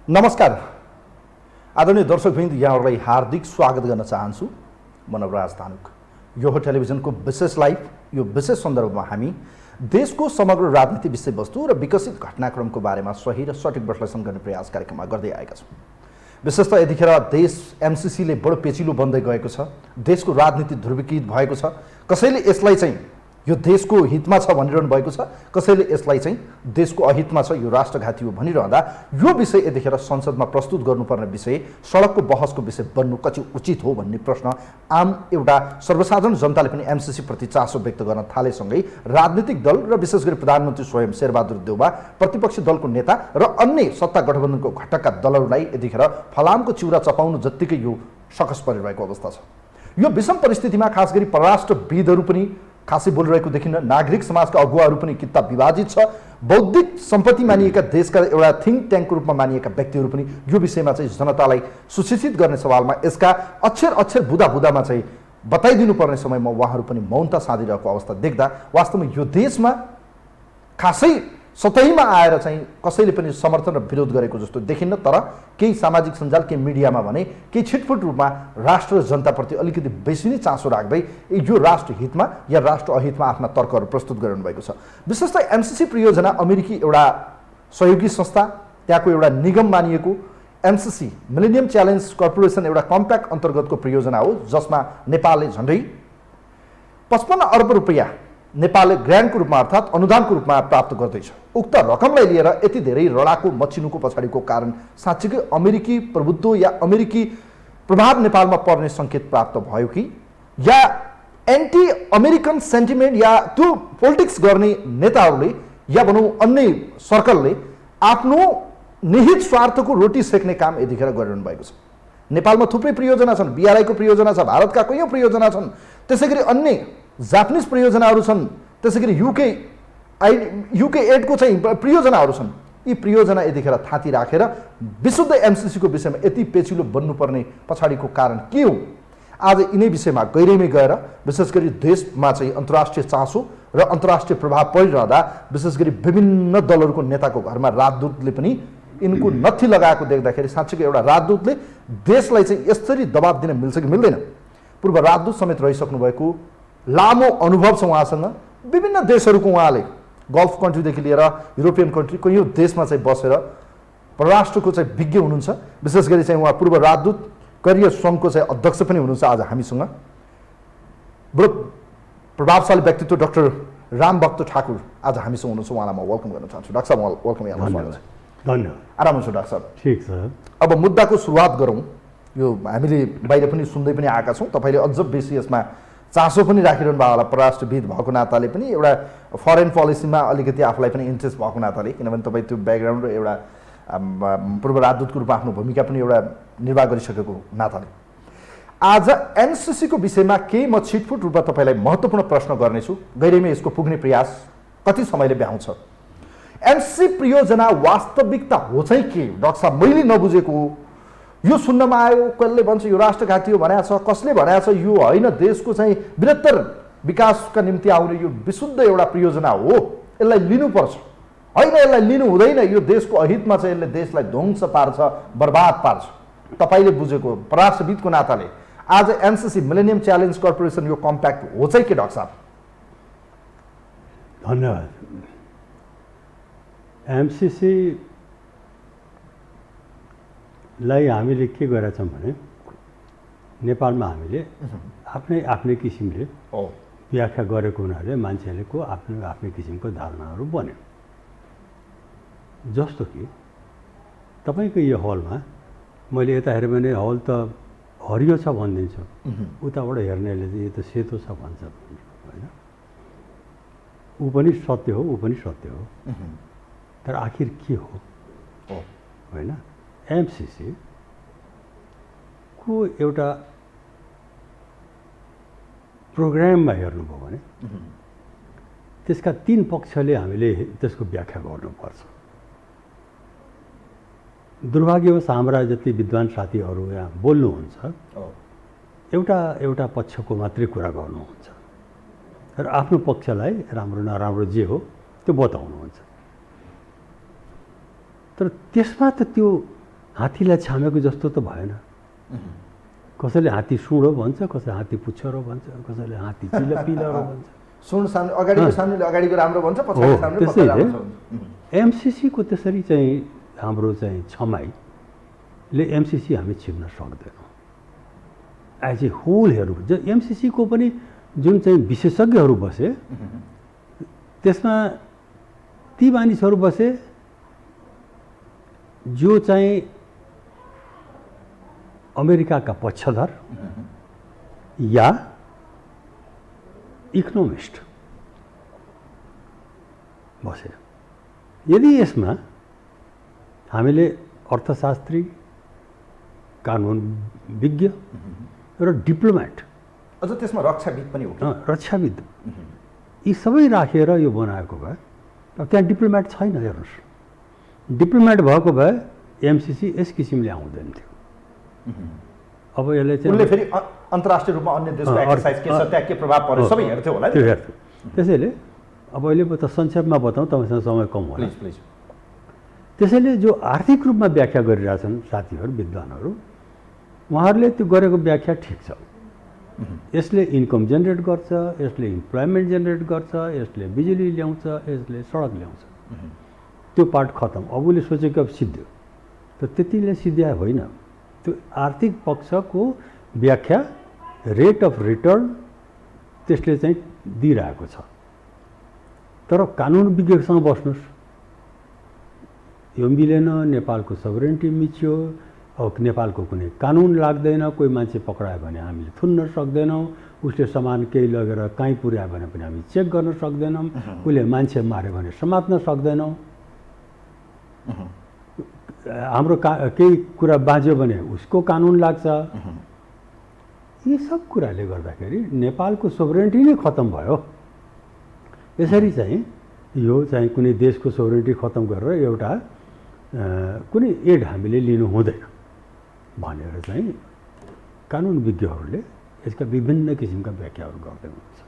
नमस्कार आदरणीय दर्शकवृन्द, यहाँहरूलाई हार्दिक स्वागत गर्न चाहन्छु। म नवराज तानुक। यो हो टेलिभिजनको विशेष लाइभ। यो विशेष सन्दर्भमा हामी देशको समग्र राजनीति विषयवस्तु र विकसित घटनाक्रमको बारेमा सही र सठिक विश्लेषण गर्ने प्रयास कार्यक्रममा गर्दै आएका छौँ। विशेषतः यतिखेर देश एमसीसीले बडो पेचिलो बन्दै गएको छ। देशको राजनीति ध्रुवीकृत भएको छ। कसैले यसलाई चाहिँ यो देशको हितमा छ भनिरहनु भएको छ, कसैले यसलाई चाहिँ देशको अहितमा छ, यो राष्ट्रघाती हो भनिरहँदा यो विषय यतिखेर संसदमा प्रस्तुत गर्नुपर्ने विषय, सडकको बहसको विषय बन्नु कति उचित हो भन्ने प्रश्न आम एउटा सर्वसाधारण जनताले पनि एमसीसी प्रति चासो व्यक्त गर्न थालेसँगै राजनीतिक दल र विशेष गरी प्रधानमन्त्री स्वयं शेरबहादुर देउवा, प्रतिपक्षी दलको नेता र अन्य सत्ता गठबन्धनको घटकका दलहरूलाई यतिखेर फलामको चिउरा चपाउनु जत्तिकै यो सकस परिरहेको अवस्था छ। यो विषम परिस्थितिमा खास गरी परराष्ट्रविदहरू पनि खासै बोलिरहेको देखिन्न। नागरिक समाजका अगुवाहरू पनि किता विभाजित छ। बौद्धिक सम्पत्ति मानिएका देशका एउटा थिङ्क ट्याङ्कको रूपमा मानिएका व्यक्तिहरू पनि यो विषयमा चाहिँ जनतालाई सुशिक्षित गर्ने सवालमा यसका अक्षर बुदामा चाहिँ बताइदिनु पर्ने समयमा उहाँहरू पनि मौनता साधिरहेको अवस्था देख्दा वास्तवमा यो देशमा खासै सतहीमा आएर चाहिँ कसैले पनि समर्थन र विरोध गरेको जस्तो देखिन्न। तर केही सामाजिक सञ्जाल, केही मिडियामा भने केही छिटफुट रूपमा राष्ट्र र जनताप्रति अलिकति बेसी नै चासो राख्दै यो राष्ट्र हितमा या राष्ट्र अहितमा आफ्ना तर्कहरू प्रस्तुत गरिरहनु भएको छ। विशेषतः एमसीसी परियोजना अमेरिकी एउटा सहयोगी संस्था, त्यहाँको एउटा निगम मानिएको एमसीसी मिलेनियम च्यालेन्ज कर्पोरेसन एउटा कम्प्याक्ट अन्तर्गतको परियोजना हो, जसमा नेपालले झन्डै 55 अर्ब रुपियाँ नेपालले ग्रान्टको रूपमा अर्थात् अनुदानको रूपमा प्राप्त गर्दैछ। उक्त रकमलाई लिएर यति धेरै रडाको मचिनुको पछाडिको कारण साँच्चीकै अमेरिकी प्रभुत्व या अमेरिकी प्रभाव नेपालमा पर्ने सङ्केत प्राप्त भयो कि या एन्टी अमेरिकन सेन्टिमेन्ट या त्यो पोलिटिक्स गर्ने नेताहरूले या भनौँ अन्य सर्कलले आफ्नो निहित स्वार्थको रोटी सेक्ने काम यतिखेर गरिरहनु भएको छ। नेपालमा थुप्रै परियोजना छन्, बीआरआईको परियोजना छ, भारतका कैयौँ परियोजना छन्, त्यसै गरी अन्य जापानिज परियोजनाहरू छन्, त्यसै गरी युके एडको चाहिँ परियोजनाहरू छन्। यी परियोजना यतिखेर थाती राखेर विशुद्ध एमसीसीको विषयमा यति पेचिलो बन्नुपर्ने पछाडिको कारण के हो? आज यिनै विषयमा गहिरैमै गएर विशेष गरी देशमा चाहिँ अन्तर्राष्ट्रिय चासो र अन्तर्राष्ट्रिय प्रभाव परिरहँदा विशेष गरी विभिन्न दलहरूको नेताको घरमा राजदूतले पनि यिनको नथी लगाएको देख्दाखेरि साँच्चीकै एउटा राजदूतले देशलाई चाहिँ यसरी दबाब दिन मिल्छ कि मिल्दैन? पूर्व राजदूत समेत रहिसक्नु भएको लामो अनुभव छ उहाँसँग। विभिन्न देशहरूको उहाँले गल्फ कन्ट्रीदेखि लिएर युरोपियन कन्ट्री कैयौँ देशमा चाहिँ बसेर परराष्ट्रको चाहिँ विज्ञ हुनुहुन्छ। विशेष गरी चाहिँ उहाँ पूर्व राजदूत करियर सङ्घको चाहिँ अध्यक्ष पनि हुनुहुन्छ। आज हामीसँग बडो प्रभावशाली व्यक्तित्व डाक्टर रामभक्त ठाकुर आज हामीसँग हुनुहुन्छ। उहाँलाई म वेलकम गर्न चाहन्छु। डाक्टर साहब, वेलकम। यहाँलाई धन्यवाद। आराम हुनुहुन्छ डाक्टर साहब? ठिक छ। अब मुद्दाको सुरुवात गरौँ। यो हामीले बाहिर पनि सुन्दै पनि आएका छौँ, तपाईँले अझ बेसी यसमा चासो पनि राखिरहनु भएको होला परराष्ट्रविद भएको नाताले पनि, एउटा फरेन पोलिसीमा अलिकति आफूलाई पनि इन्ट्रेस्ट भएको नाताले, किनभने तपाईँ त्यो ब्याकग्राउन्ड र एउटा पूर्व राजदूतको रूपमा आफ्नो भूमिका पनि एउटा निर्वाह गरिसकेको नाताले आज एमसीसीको विषयमा केही म छिटफुट रूपमा तपाईँलाई महत्त्वपूर्ण प्रश्न गर्नेछु। गहिरैमै यसको पुग्ने प्रयास कति समयले भ्याउँछ? एमसीसी परियोजना वास्तविकता हो चाहिँ के? डाक्टर साहब, मैले नबुझेको यो सुन्नमा आयो, कसले भन्छ यो राष्ट्रघाती हो भनेको छ, कसले भनेको छ यो होइन, देशको चाहिँ बृहत्तर विकासका निम्ति आउने यो विशुद्ध एउटा परियोजना हो, यसलाई लिनुपर्छ, होइन यसलाई लिनु हुँदैन, यो देशको अहितमा चाहिँ यसले देशलाई ध्वंस पार्छ, बर्बाद पार्छ। तपाईँले बुझेको परराष्ट्रविदको नाताले आज एमसीसी मिलेनियम च्यालेन्ज कर्पोरेसन यो कम्प्याक्ट हो चाहिँ के? डाक्टर साहब, धन्यवाद। एमसीसी लाई हामीले के गरेका छौँ भने नेपालमा हामीले आफ्नै किसिमले व्याख्या गरेको हुनाले मान्छेहरूको आफ्नै किसिमको धारणाहरू बन्यो। जस्तो कि तपाईँको यो हलमा मैले यता हेऱ्यो भने हल त हरियो छ भनिदिन्छु, उताबाट हेर्नेले चाहिँ यो त सेतो छ भन्छ, होइन? ऊ पनि सत्य हो, ऊ पनि सत्य हो, तर आखिर के हो, होइन? एमसीसी को एउटा प्रोग्राममा हेर्नुभयो भने त्यसका 3 पक्षले हामीले त्यसको व्याख्या गर्नुपर्छ। दुर्भाग्यवश हाम्रा जति विद्वान साथीहरू यहाँ बोल्नुहुन्छ एउटा पक्षको मात्रै कुरा गर्नुहुन्छ र आफ्नो पक्षलाई राम्रो नराम्रो जे हो त्यो बताउनुहुन्छ। तर त्यसमा त त्यो हात्तीलाई छामेको जस्तो त भएन। कसैले हात्ती सुँडो भन्छ, कसैले हात्ती पुच्छरो भन्छ, कसैले हात्ती पिलरो भन्छ। सुन सामने अगाडिको सामनेले अगाडिको राम्रो भन्छ, पछाडिको सामनेले पछाडि राम्रो भन्छ। एमसीसीको त्यसरी चाहिँ हाम्रो चाहिँ छमाईले एमसीसी हामी छिन्न सक्दैनौँ। एज ए होल हेरौँ, एमसीसीको पनि जुन चाहिँ विशेषज्ञहरू बसे त्यसमा ती मानिसहरू बसे जो चाहिँ अमेरिकाका पक्षधर या इकोनोमिस्ट बसे। यदि यसमा हामीले अर्थशास्त्री, कानुन विज्ञ र डिप्लोमेट, अझ त्यसमा रक्षाविद पनि हो, रक्षाविद, यी सबै राखेर यो बनाएको भए, अब त्यहाँ डिप्लोमेट छैन। हेर्नुहोस्, डिप्लोमेट भएको भए एमसीसी यस किसिमले आउँदैन थियो। अब यसले चाहिँ उनले फेरि अन्तर्राष्ट्रिय रूपमा अन्य देशको एक्सरसाइज के छ, त्यहाँ के प्रभाव पर्यो सबै हेर्थ्यो होला। त्यो हेर्थ्यो। त्यसैले अब अहिले त संक्षेपमा बताउँ, तपाईँसँग समय कम होला। प्लिज। त्यसैले जो आर्थिक रूपमा व्याख्या गरिरहेछन् साथीहरू, विद्वानहरू, उहाँहरूले त्यो गरेको व्याख्या ठिक छ। यसले इन्कम जेनेरेट गर्छ, यसले इम्प्लोइमेन्ट जेनेरेट गर्छ, यसले बिजुली ल्याउँछ, यसले सडक ल्याउँछ, त्यो पार्ट खतम। अब उसले सोचेको अब सिद्ध्यो, त त्यतिले सिद्ध्या होइन। त्यो आर्थिक पक्षको व्याख्या, रेट अफ रिटर्न त्यसले चाहिँ दिइरहेको छ। तर कानुन विज्ञसँग बस्नुहोस्, यो मिलेन, नेपालको सभरेन्टी मिच्यो, अब नेपालको कुनै कानुन लाग्दैन, कोही मान्छे पक्रायो भने हामीले थुन्न सक्दैनौँ, उसले सामान केही लगेर कहीँ पुर्यायो भने पनि हामी चेक गर्न सक्दैनौँ, उसले मान्छे मार्यो भने समात्न सक्दैनौँ, हाम्रो केही कुरा बाँच्यो भने उसको कानुन लाग्छ। यी सब कुराले गर्दाखेरि नेपालको सोभरेन्टी नै खतम भयो। यसरी चाहिँ यो चाहिँ कुनै देशको सोभरेन्टी खतम गरेर एउटा कुनै एड हामीले लिनु हुँदैन भनेर चाहिँ कानुन विज्ञहरूले यसका विभिन्न किसिमका व्याख्याहरू गर्दै हुनुहुन्छ।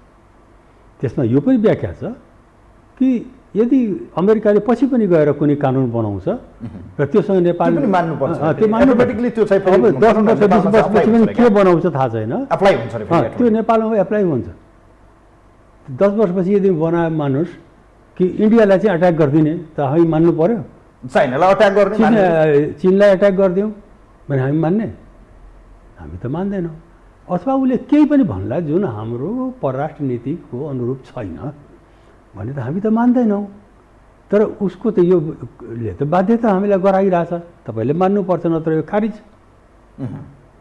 त्यसमा यो पनि व्याख्या छ कि यदि अमेरिकाले पछि पनि गएर कुनै कानुन बनाउँछ र त्योसँग नेपाल मान्नुपर्छ, त्यो मान्नुपट्टिकली त्यो चाहिँ 10 वर्ष 20 वर्षपछि पनि के बनाउँछ थाहा छैन, एप्लाई हुन्छ रे, त्यो नेपालमा एप्लाई हुन्छ। 10 वर्षपछि यदि बनायो मानुस कि इन्डियालाई चाहिँ अट्याक गरिदिने, त हामी मान्नु पर्यो। चाइनालाई अट्याक गर्ने, चीनलाई अट्याक गरिदिउँ भने हामी मान्ने? हामी त मान्दैनौँ। अथवा उसले केही पनि भन्ला जुन हाम्रो परराष्ट्र नीतिको अनुरूप छैन भने त हामी त मान्दैनौँ। तर उसको त योले त बाध्यता हामीलाई गराइरहेछ, तपाईँले मान्नुपर्छ, नत्र यो खारिज।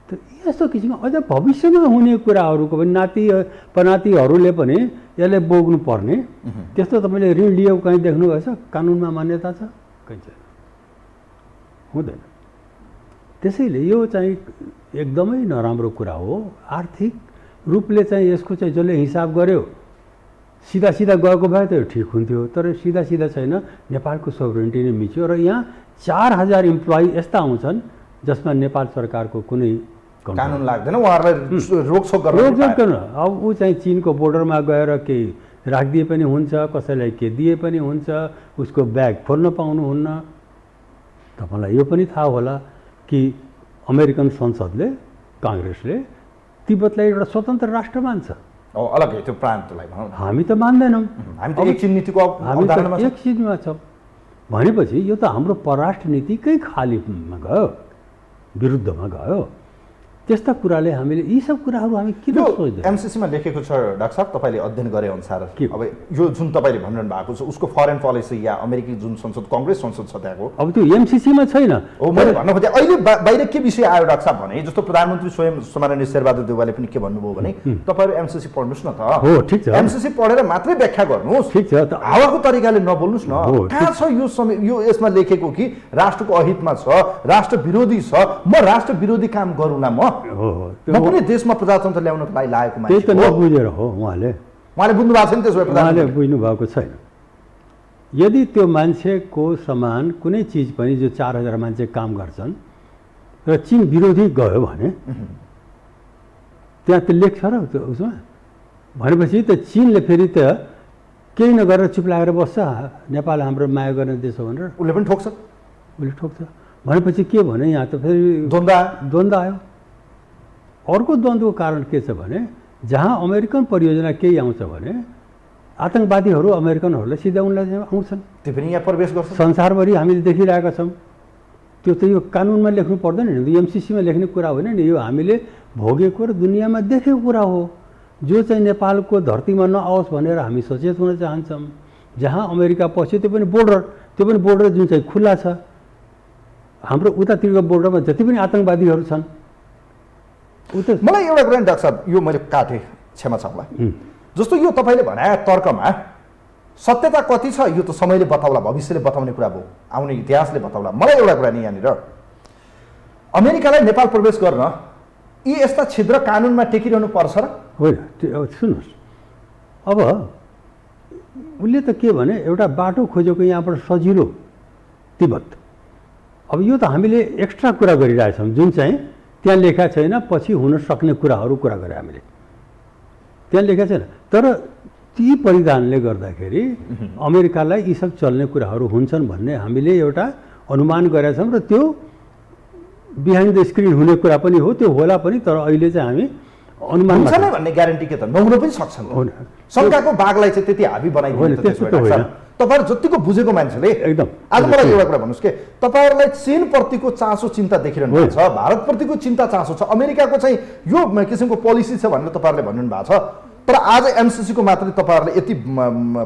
त यस्तो किसिमको अझ भविष्यमा हुने कुराहरूको पनि नाति पनातिहरूले पनि यसले बोक्नु पर्ने। त्यस्तो तपाईँले ऋण लियो कहीँ देख्नुभएछ? कानुनमा मान्यता छ? कहीँ छैन, हुँदैन। त्यसैले यो चाहिँ एकदमै नराम्रो कुरा हो। आर्थिक रूपले चाहिँ यसको चाहिँ जसले हिसाब गर्यो सिधा सिधा गएको भए त यो ठिक हुन्थ्यो, तर सिधा सिधा छैन। नेपालको सोभरेन्टी नै मिच्यो र यहाँ 4000 इम्प्लोइ यस्ता आउँछन् जसमा नेपाल सरकारको कुनै कानुन लाग्दैन, उहाँहरूलाई रोकछोक गर्न। अब ऊ चाहिँ चीनको बोर्डरमा गएर केही राखिदिए पनि हुन्छ, कसैलाई के दिए पनि हुन्छ, उसको ब्याग खोल्न पाउनुहुन्न। तपाईँलाई यो पनि थाहा होला कि अमेरिकन संसदले, काङ्ग्रेसले तिब्बतलाई एउटा स्वतन्त्र राष्ट्र मान्छ। अलग्गै त्यो प्रान्तलाई हामी त मान्दैनौँ। हामी त एकछिन नीतिको अवधारणामा एक चिजमा छ भनेपछि यो त हाम्रो परराष्ट्र नीतिकै खालीमा गयो, विरुद्धमा गयो। त्यस्ता कुराले हामीले यी सब कुराहरू हामी किन सोच्दैनौँ? एमसीसीमा लेखेको छ डाक्टर साहब, तपाईँले अध्ययन गरे अनुसार अब यो जुन तपाईँले भनिरहनु भएको छ उसको फरेन पोलिसी या अमेरिकी जुन संसद, काङ्ग्रेस संसद छ त्यहाँको, अब त्यो एमसीसीमा छैन। हो, मैले भन्न खोजेँ अहिले बाहिर के विषय आयो डाक्टर साहब भने, जस्तो प्रधानमन्त्री स्वयं सम्माननीय शेरबहादुर देउवाले पनि के भन्नुभयो भने तपाईँहरू एमसीसी पढ्नुहोस् न त। हो, ठिक छ। एमसीसी पढेर मात्रै व्याख्या गर्नुहोस्, ठिक छ। हावाको तरिकाले नबोल्नुहोस् न। कहाँ छ यो यसमा लेखेको कि राष्ट्रको अहितमा छ, राष्ट्र विरोधी छ, म राष्ट्र विरोधी काम गरौँला, म पनि देशमा प्रजातन्त्र ल्याउनको लागि लागेको मान्छे। त्यही त नबुझेर हो उहाँले बुझ्नु भएको छैन। त्यसो भए उहाँले बुझ्नु भएको छैन। यदि त्यो मान्छेको समान कुनै चिज पनि जो 4000 मान्छे काम गर्छन् र चीन विरोधी गयो भने त्यहाँ त लेख्छ र त्यो उसमा भनेपछि त चीनले फेरि त केही नगरेर चुप लागेर बस्छ, नेपाल हाम्रो माया गर्ने देश हो भनेर उसले पनि ठोक्छ। उसले ठोक्छ। भनेपछि के भने यहाँ त फेरि द्वन्द्व आयो। अर्को द्वन्द्वको कारण के छ भने जहाँ अमेरिकन परियोजना केही आउँछ भने आतङ्कवादीहरू अमेरिकनहरूलाई सिधा उनलाई आउँछन्, त्यो पनि यहाँ प्रवेश गर्छ। संसारभरि हामीले देखिरहेका छौँ। त्यो त यो कानुनमा लेख्नु पर्दैन नि, एमसिसीमा लेख्ने कुरा होइन नि, यो हामीले भोगेको र दुनियाँमा देखेको कुरा हो। जो चाहिँ नेपालको धरतीमा नआओस् भनेर हामी सचेत हुन चाहन्छौँ। जहाँ अमेरिका पस्यो त्यो पनि बोर्डर जुन चाहिँ खुल्ला छ। हाम्रो उतातिरको बोर्डरमा जति पनि आतङ्कवादीहरू छन् मलाई एउटा कुरा नि डाक्टर साहब, यो मैले काटेँ, क्षमा छ होला। जस्तो यो तपाईँले भने तर्कमा सत्यता कति छ यो त समयले बताउला, भविष्यले बताउने कुरा भयो, आउने इतिहासले बताउला। मलाई एउटा कुरा नि यहाँनिर अमेरिकालाई नेपाल प्रवेश गर्न यी यस्ता छिद्र कानुनमा टेकिरहनु पर्छ र होइन? सुन्नुहोस्, अब उसले त के भने एउटा बाटो खोजेको यहाँबाट सजिलो तिब्बत। अब यो त हामीले एक्स्ट्रा कुरा गरिरहेछौँ जुन चाहिँ त्यहाँ लेखा छैन, पछि हुन सक्ने कुराहरू कुरा गरे हामीले, त्यहाँ लेखा छैन। तर ती परिधानले गर्दाखेरि अमेरिकालाई यी सब चल्ने कुराहरू हुन्छन् भन्ने हामीले एउटा अनुमान गरेका छौँ र त्यो बिहाइन्ड द स्क्रिन हुने कुरा पनि हो, त्यो होला पनि। तर अहिले चाहिँ हामी अनुमान हुन्छ नै भन्ने ग्यारेन्टी के त नहुन पनि सक्छन्। शङ्काको बागलाई चाहिँ त्यति हाबी बनाइदिनु तपाईँहरू जतिको बुझेको मान्छेले एकदम। आज मलाई एउटा कुरा भन्नुहोस् के, तपाईँहरूलाई चीनप्रतिको चासो चिन्ता देखिरहनु भएको छ, भारतप्रतिको चिन्ता चासो छ, अमेरिकाको चाहिँ यो किसिमको पोलिसी छ भनेर तपाईँहरूले भन्नु भएको छ। तर आज एमसिसीको मात्रै तपाईँहरूले यति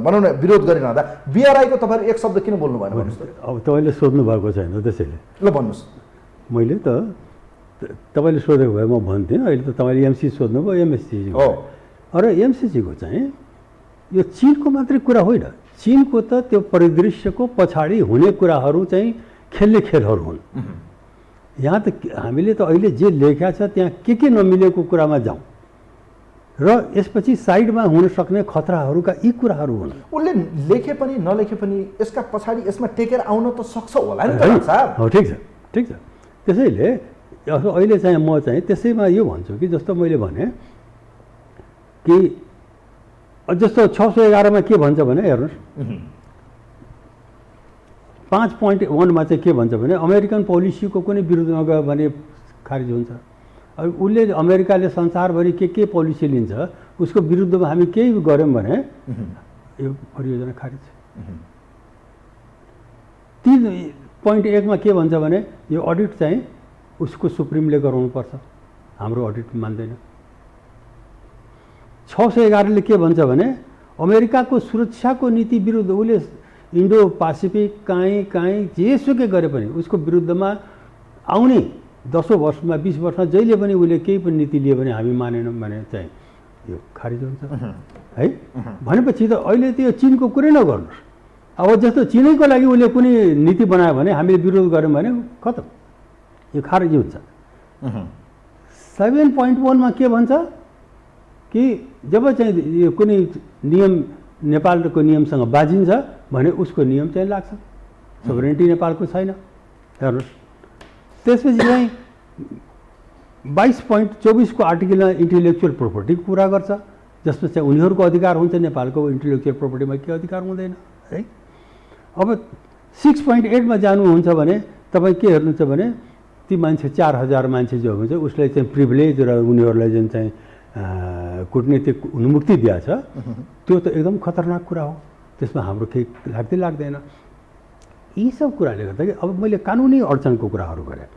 भनौँ न विरोध गरिरहँदा बिआरआईको तपाईँहरू एक शब्द किन बोल्नु भएन भन्नुहोस् त? अब तपाईँले सोध्नु भएको छैन त्यसैले ल भन्नुहोस्। मैले त तपाईँले सोधेको भए म भन्थेँ, अहिले त तपाईँले एमसिसी सोध्नुभयो, एमएससी हो। र एमसिसीको चाहिँ यो चिनको मात्रै कुरा होइन, चिनको त त्यो परिदृश्यको पछाडि हुने कुराहरू चाहिँ खेल्ने खेलहरू हुन्। यहाँ त हामीले त अहिले जे लेख्या छ त्यहाँ के नमिलेको कुरामा जाउँ र यसपछि साइडमा हुन सक्ने खतराहरूका यी कुराहरू हुन्। उसले लेखे पनि नलेखे पनि यसका पछाडि यसमा टेकेर आउन त सक्छ होला नि त साहब। हो, ठिक छ। त्यसैले अहिले चाहिँ म चाहिँ त्यसैमा यो भन्छु कि जस्तो मैले भने कि जस्तो 611 के भन्छ भने हेर्नुहोस्, 5.1 चाहिँ के भन्छ भने अमेरिकन पोलिसीको कुनै विरुद्धमा गयो भने खारिज हुन्छ। अब उसले अमेरिकाले संसारभरि के पोलिसी लिन्छ उसको विरुद्धमा हामी केही गऱ्यौँ भने यो परियोजना खारिज। 3.1 के भन्छ भने यो अडिट चाहिँ उसको सुप्रिमले गराउनुपर्छ, हाम्रो अडिट मान्दैन। 611 के भन्छ भने अमेरिकाको सुरक्षाको नीति विरुद्ध उसले इन्डो पेसिफिक कहीँ जेसुकै गरे पनि उसको विरुद्धमा आउने 10 वर्षमा 20 वर्षमा जहिले पनि उसले केही पनि नीति लियो भने हामी मानेनौँ भने चाहिँ यो खारिज हुन्छ है। भनेपछि त अहिले त्यो चिनको कुरै नगर्नुहोस्। अब जस्तो चिनैको लागि उसले कुनै नीति बनायो भने हामीले विरोध गऱ्यौँ भने खतम, यो खारिज हुन्छ। 7.1 के भन्छ कि जब चाहिँ यो कुनै नियम नेपालको नियमसँग बाजिन्छ भने उसको नियम चाहिँ लाग्छ, सोभरेन्टी नेपालको छैन। हेर्नुहोस्, त्यसपछि चाहिँ 22.24 को आर्टिकलमा इन्टेलेक्चुअल प्रोपर्टीको कुरा गर्छ, जसमा चाहिँ उनीहरूको अधिकार हुन्छ, नेपालको इन्टेलेक्चुअल प्रोपर्टीमा के अधिकार हुँदैन है। अब 6.8 मा जानुहुन्छ भने तपाईँ के हेर्नुहुन्छ भने ती मान्छे 4000 मान्छे जो हुन्छ उसलाई चाहिँ प्रिभिलेज र उनीहरूलाई जुन चाहिँ कूटनीतिक उन्मुक्ति दिएको छ त्यो त एकदम खतरनाक कुरा हो, त्यसमा हाम्रो केही लाग्दैन। यी सब कुराले गर्दा कि अब मैले कानुनी अडचनको कुराहरू गरेँ,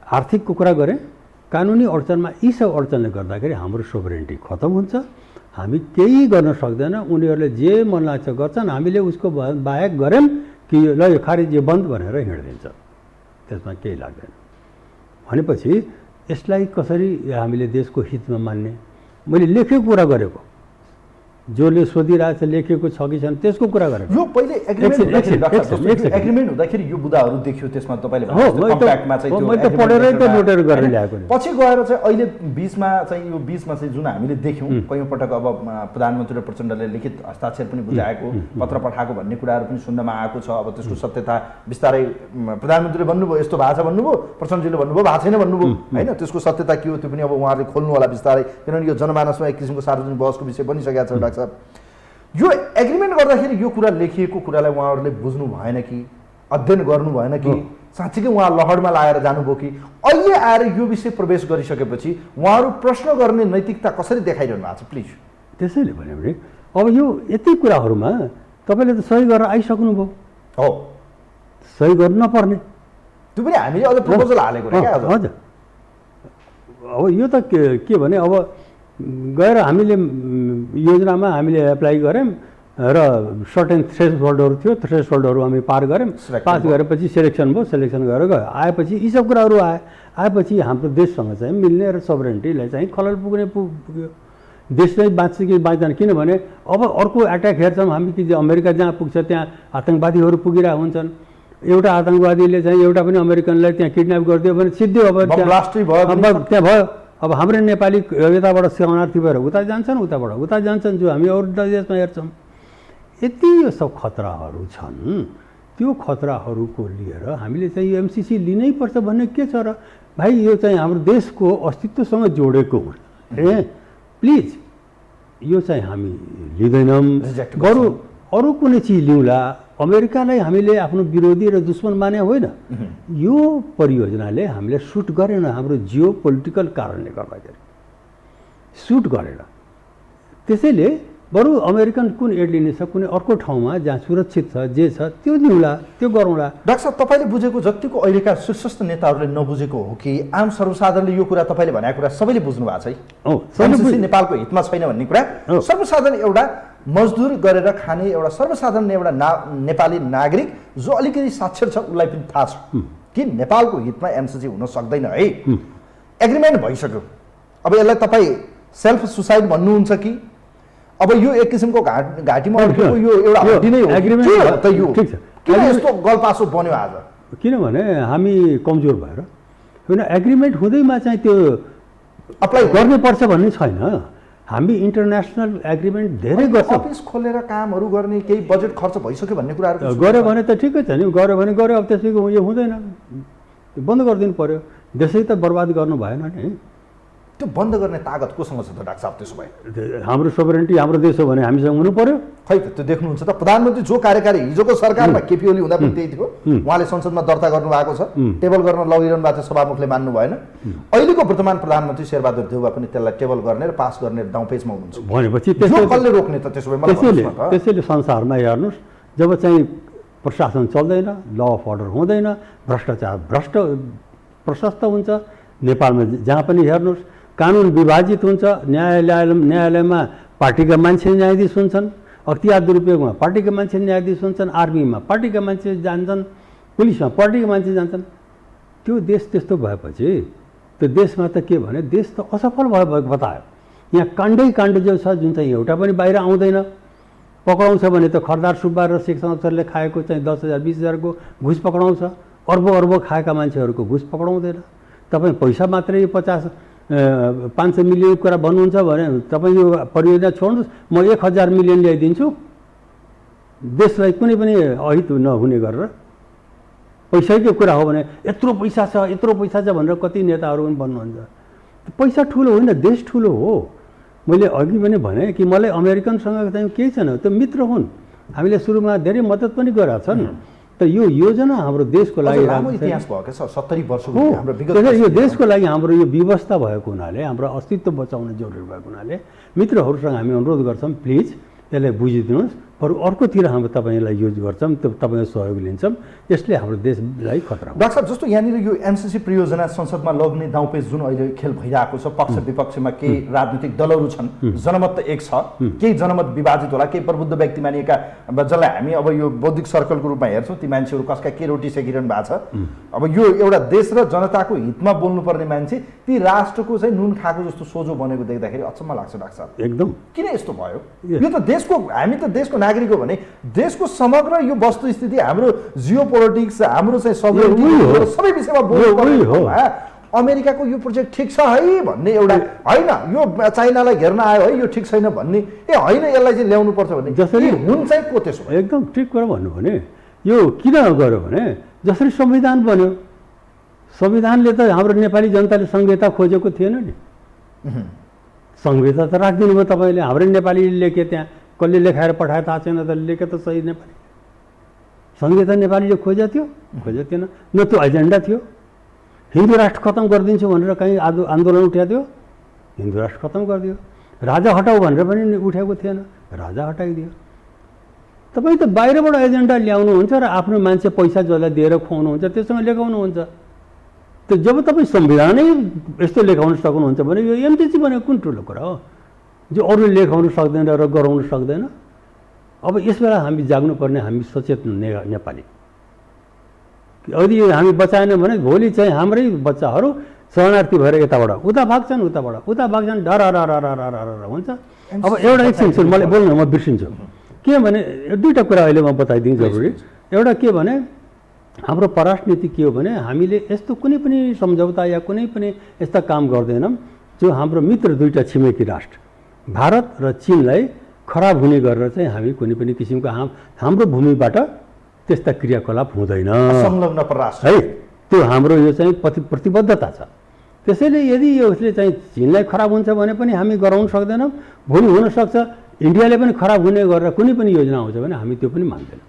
आर्थिकको कुरा गरेँ, कानुनी अडचनमा यी सब अडचनले गर्दाखेरि हाम्रो सोभरेन्टी खतम हुन्छ, हामी केही गर्न सक्दैन। उनीहरूले जे मन लाग्छ गर्छन्, हामीले उसको बाहेक गऱ्यौँ कि ल यो खारिज यो बन्द भनेर हिँडिदिन्छ, त्यसमा केही लाग्दैन। भनेपछि यसलाई कसरी हामीले देशको हितमा मान्ने? मैले लेखेको कुरा गरेको, जसले सोधिरहेछ लेखेको छ कि छैन त्यसको कुरा गरेको। यो पहिले एग्रिमेन्ट हुँदाखेरि यो बुदाहरू देखियो, त्यसमा तपाईँले पढेरै त नोटेर गरेर ल्याएको नि। पछि गएर चाहिँ अहिले बिचमा चाहिँ जुन हामीले देख्यौँ कयौँ पटक अब प्रधानमन्त्री प्रचण्डले लिखित हस्ताक्षर पनि बुझाएको, पत्र पठाएको भन्ने कुराहरू पनि सुन्नमा आएको छ। अब त्यसको सत्यता बिस्तारै प्रधानमन्त्रीले भन्नुभयो यस्तो भएको छ भन्नुभयो, प्रचण्डजीले भन्नुभयो भएको छैन भन्नुभयो होइन। त्यसको सत्यता के हो त्यो पनि अब उहाँहरूले खोल्नु होला बिस्तारै, किनभने यो जनमानसमा एक किसिमको सार्वजनिक बहसको विषय बनिसकेको छ। डाक्टर साहब, यो एग्रिमेन्ट गर्दाखेरि यो कुरा लेखिएको कुरालाई उहाँहरूले बुझ्नु भएन कि अध्ययन गर्नु भएन कि साँच्चीकै उहाँ लहरमा लागेर जानुभयो कि अहिले आएर यो विषय प्रवेश गरिसकेपछि उहाँहरू प्रश्न गर्ने नैतिकता कसरी देखाइरहनु भएको छ प्लिज? त्यसैले भन्यो भने अब यो यति कुराहरूमा तपाईँले त सही गरेर आइसक्नुभयो, हो सही गर्नु नपर्ने, त्यो पनि हामीले अझ प्रपोजल हालेको क्या अझ। हजुर, अब यो त के भने अब गएर हामीले योजनामा हामीले एप्लाई गऱ्यौँ र सर्टेन थ्रेसहोल्डहरू थियो, थ्रेसहोल्डहरू हामी पार गऱ्यौँ, पास गरेपछि सेलेक्सन भयो, सेलेक्सन गरेर गयो, आएपछि यी सब कुराहरू आएपछि हाम्रो देशसँग चाहिँ मिल्ने र सभरेन्टीलाई चाहिँ खलल पुग्यो। देश चाहिँ बाँच्छ कि बाँच्दैन, किनभने अब अर्को एट्याक हेर्छौँ हामी कि अमेरिका जहाँ पुग्छ त्यहाँ आतङ्कवादीहरू पुगिरहेको हुन्छन्, एउटा आतङ्कवादीले चाहिँ एउटा पनि अमेरिकनलाई त्यहाँ किडन्याप गरिदियो भने सिद्धि अब त्यहाँ भयो। अब हाम्रो नेपाली यताबाट शरणार्थी भएर उता जान्छन् जो हामी अरू देशमा हेर्छौँ। यति यो सब खतराहरू छन्, त्यो खतराहरूको लिएर हामीले चाहिँ यो एमसिसी लिनै पर्छ भन्ने के छ र भाइ? यो चाहिँ हाम्रो देशको अस्तित्वसँग जोडेको हो, प्लिज यो चाहिँ हामी लिँदैनौँ, बरु अरू कुनै चिज लिउँला। अमेरिकालाई हामीले आफ्नो विरोधी र दुश्मन माने होइन, यो परियोजनाले हामीले सुट गरेन, हाम्रो जियो पोलिटिकल कारणले गर्दाखेरि सुट गरेन। त्यसैले बरु अमेरिकन कुन एड लिने छ, कुनै अर्को ठाउँमा जहाँ सुरक्षित छ, जे छ त्यो लिउँला, त्यो गरौँला। डाक्टर साहब, तपाईँले बुझेको जतिको अहिलेका शीर्षस्थ नेताहरूले नबुझेको हो कि आम सर्वसाधारणले यो कुरा तपाईँले भनेको कुरा सबैले बुझ्नु भएको छ है? एमसिसी नेपालको हितमा छैन भन्ने कुरा सर्वसाधारण एउटा मजदुर गरेर खाने एउटा सर्वसाधारण एउटा नेपाली नागरिक जो अलिकति साक्षर छ उसलाई पनि थाहा छ कि नेपालको हितमा एमसिसी हुन सक्दैन है। एग्रिमेन्ट भइसक्यो, अब यसलाई तपाईँ सेल्फ सुसाइड भन्नुहुन्छ कि अब यो एक किसिमको घाटीमा अड्केको यो एउटा हड्डी नै हो? एग्रिमेन्ट त यो ठिक छ, किन यस्तो गलपासो बन्यो आज? किनभने हामी कमजोर भएर होइन, एग्रिमेन्ट हुँदैमा चाहिँ त्यो अप्लाई गर्नुपर्छ भन्ने छैन। हामी इन्टरनेसनल एग्रिमेन्ट धेरै गर्छ, अफिस खोलेर कामहरू गर्ने, केही बजेट खर्च भइसक्यो भन्ने कुराहरू गऱ्यो भने त ठिकै छ नि, गऱ्यो भने गऱ्यो, अब त्यसैको यो हुँदैन, बन्द गरिदिनु पर्यो। देशै त बर्बाद गर्नु भएन नि, त्यो बन्द गर्ने तागत कोसँग छ त डाक्टर साहब? त्यसो भए हाम्रो सोभरेन्टी हाम्रो देश हो भने हामीसँग हुनु पर्यो। खै त त्यो देख्नुहुन्छ त, प्रधानमन्त्री जो कार्यकारी हिजोको सरकारमा केपी ओली हुँदा पनि त्यही थियो, उहाँले संसदमा दर्ता गर्नु भएको छ, टेबल गर्न लगिरहनु भएको छ, सभामुखले मान्नु भएन। अहिलेको वर्तमान प्रधानमन्त्री शेरबहादुर देउवा पनि त्यसलाई टेबल गर्ने र पास गर्ने दाउपेचमा हुनुहुन्छ भनेपछि कसले रोक्ने त? त्यसो भए त्यसैले संसारमा हेर्नुहोस्, जब चाहिँ प्रशासन चल्दैन, ल अफ अर्डर हुँदैन, भ्रष्टाचार प्रशस्त हुन्छ, नेपालमा जहाँ पनि हेर्नुहोस् कानुन विभाजित हुन्छ, न्यायालयमा पार्टीका मान्छे न्यायाधीश हुन्छन्, अख्तियार दुरुपयोगमा पार्टीका मान्छे न्यायाधीश हुन्छन्, आर्मीमा पार्टीका मान्छे जान्छन्, पुलिसमा पार्टीका मान्छे जान्छन्। त्यो देश त्यस्तो भएपछि त्यो देशमा त के भने देश त असफल भयो बतायो। यहाँ काण्ड जो छ जुन चाहिँ एउटा पनि बाहिर आउँदैन, पक्राउँछ भने त खरदार सुब्बा र शेख शमशेरले खाएको चाहिँ 10,000 20,000को घुस पक्राउँछ, अर्ब खाएका मान्छेहरूको घुस पक्राउँदैन। तपाईँ पैसा मात्रै 500 मिलियन कुरा भन्नुहुन्छ भने तपाईँ यो परियोजना छोड्नुहोस्, म 1,000 मिलियन ल्याइदिन्छु, देशलाई कुनै पनि अहित नहुने गरेर। पैसैको कुरा हो भने यत्रो पैसा छ भनेर कति नेताहरू पनि भन्नुहुन्छ। पैसा ठुलो होइन, देश ठुलो हो। मैले अघि पनि भने कि मलाई अमेरिकनसँग चाहिँ केही छैन, त्यो मित्र हुन्, हामीले सुरुमा धेरै मद्दत पनि गरेका छन्। त यो योजना हाम्रो देशको लागि लामो इतिहास भएको छ, 70 वर्षको हाम्रो विगत, यो देशको लागि हाम्रो यो व्यवस्था भएको हुनाले, हाम्रो अस्तित्व बचाउन जरुरी भएको हुनाले मित्रहरूसँग हामी अनुरोध गर्छौँ, प्लिज यसलाई बुझिदिनुहोस्, बरु अर्कोतिर हामी तपाईँलाई युज गर्छौँ, तपाईँको सहयोग लिन्छौँ, यसले हाम्रो देशलाई खतरा। डाक्टर साहब, जस्तो यहाँनिर यो एमसिसी परियोजना संसदमा लग्ने दाउपेच जुन अहिले खेल भइरहेको छ, पक्ष विपक्षमा केही राजनीतिक दलहरू छन्, जनमत त एक छ, केही जनमत विभाजित होला, केही प्रबुद्ध व्यक्ति मानिएका जसलाई हामी अब यो बौद्धिक सर्कलको रूपमा हेर्छौँ, ती मान्छेहरू कसका के रोटी सेकिरहनु भएको छ। अब यो एउटा देश र जनताको हितमा बोल्नुपर्ने मान्छे ती राष्ट्रको चाहिँ नुन खाएको जस्तो सोझो बनेको देख्दाखेरि अचम्म लाग्छ डाक्टर साहब। एकदम किन यस्तो भयो? यो त देशको, हामी त देशको नागरिक हो भने देशको समग्र यो वस्तुस्थिति, हाम्रो जियो पोलिटिक्स, हाम्रो चाहिँ सबै विषयमा बोल्नु हो। अमेरिकाको यो प्रोजेक्ट ठिक छ है भन्ने एउटा होइन, यो चाइनालाई घेर्न आयो है, यो ठिक छैन भन्ने, ए होइन यसलाई चाहिँ ल्याउनु पर्छ भन्ने जसरी हुन चाहिँ को त्यसो भयो? एकदम ठिक कुरा भन्नु भने यो किन गर्यो भने जसरी संविधान बन्यो, संविधानले त हाम्रो नेपाली जनताले संहिता खोजेको थिएन नि, संहिता त राखिदिनु भयो तपाईँले। हाम्रो नेपालीले लेखे, त्यहाँ कसले लेखाएर पठाए थाहा छैन, त लेखे त सही नेपाली। संहिता नेपालीले खोजेको थियो, खोजेको थिएन, न त्यो एजेन्डा थियो। हिन्दू राष्ट्र खत्तम गरिदिन्छु भनेर कहीँ आन्दोलन उठाएको थियो, हिन्दू राष्ट्र खत्तम गरिदियो। राजा हटाऊ भनेर पनि उठेको थिएन, राजा हटाइदियो। तपाईँ त बाहिरबाट एजेन्डा ल्याउनुहुन्छ र आफ्नो मान्छे पैसा जसलाई दिएर खुवाउनुहुन्छ त्यससँग लेखाउनुहुन्छ। त्यो जब तपाईँ संविधानै यस्तो लेखाउन सक्नुहुन्छ भने यो एमसिसी भनेको कुन ठुलो कुरा हो जो अरूले लेखाउन सक्दैन र गराउन सक्दैन। अब यस बेला हामी जाग्नुपर्ने, हामी सचेत नेपाली। यदि हामी बचाएन भने भोलि चाहिँ हाम्रै बच्चाहरू शरणार्थी भएर यताबाट उता भाग्छन्, उता भाग्छन्, डर हुन्छ। अब एउटा एकछिन मलाई बोल्नु, म बिर्सिन्छु। किनभने दुईवटा कुरा अहिले म बताइदिउँ जरुरी। एउटा के भने हाम्रो परराष्ट्र नीति के हो भने हामीले यस्तो कुनै पनि सम्झौता या कुनै पनि यस्ता काम गर्दैनौँ जो हाम्रो मित्र दुईवटा छिमेकी राष्ट्र भारत र चीनलाई खराब हुने गरेर चाहिँ हामी कुनै पनि किसिमको हाम्रो भूमिबाट त्यस्ता क्रियाकलाप हुँदैन संलग्न परराष्ट्र है। त्यो हाम्रो यो चाहिँ प्रतिबद्धता छ। त्यसैले यदि यसले चाहिँ चीनलाई खराब हुन्छ भने पनि हामी गराउन सक्दैनौँ। भोलि हुनसक्छ इन्डियाले पनि खराब हुने गरेर कुनै पनि योजना आउँछ भने हामी त्यो पनि मान्दैनौँ,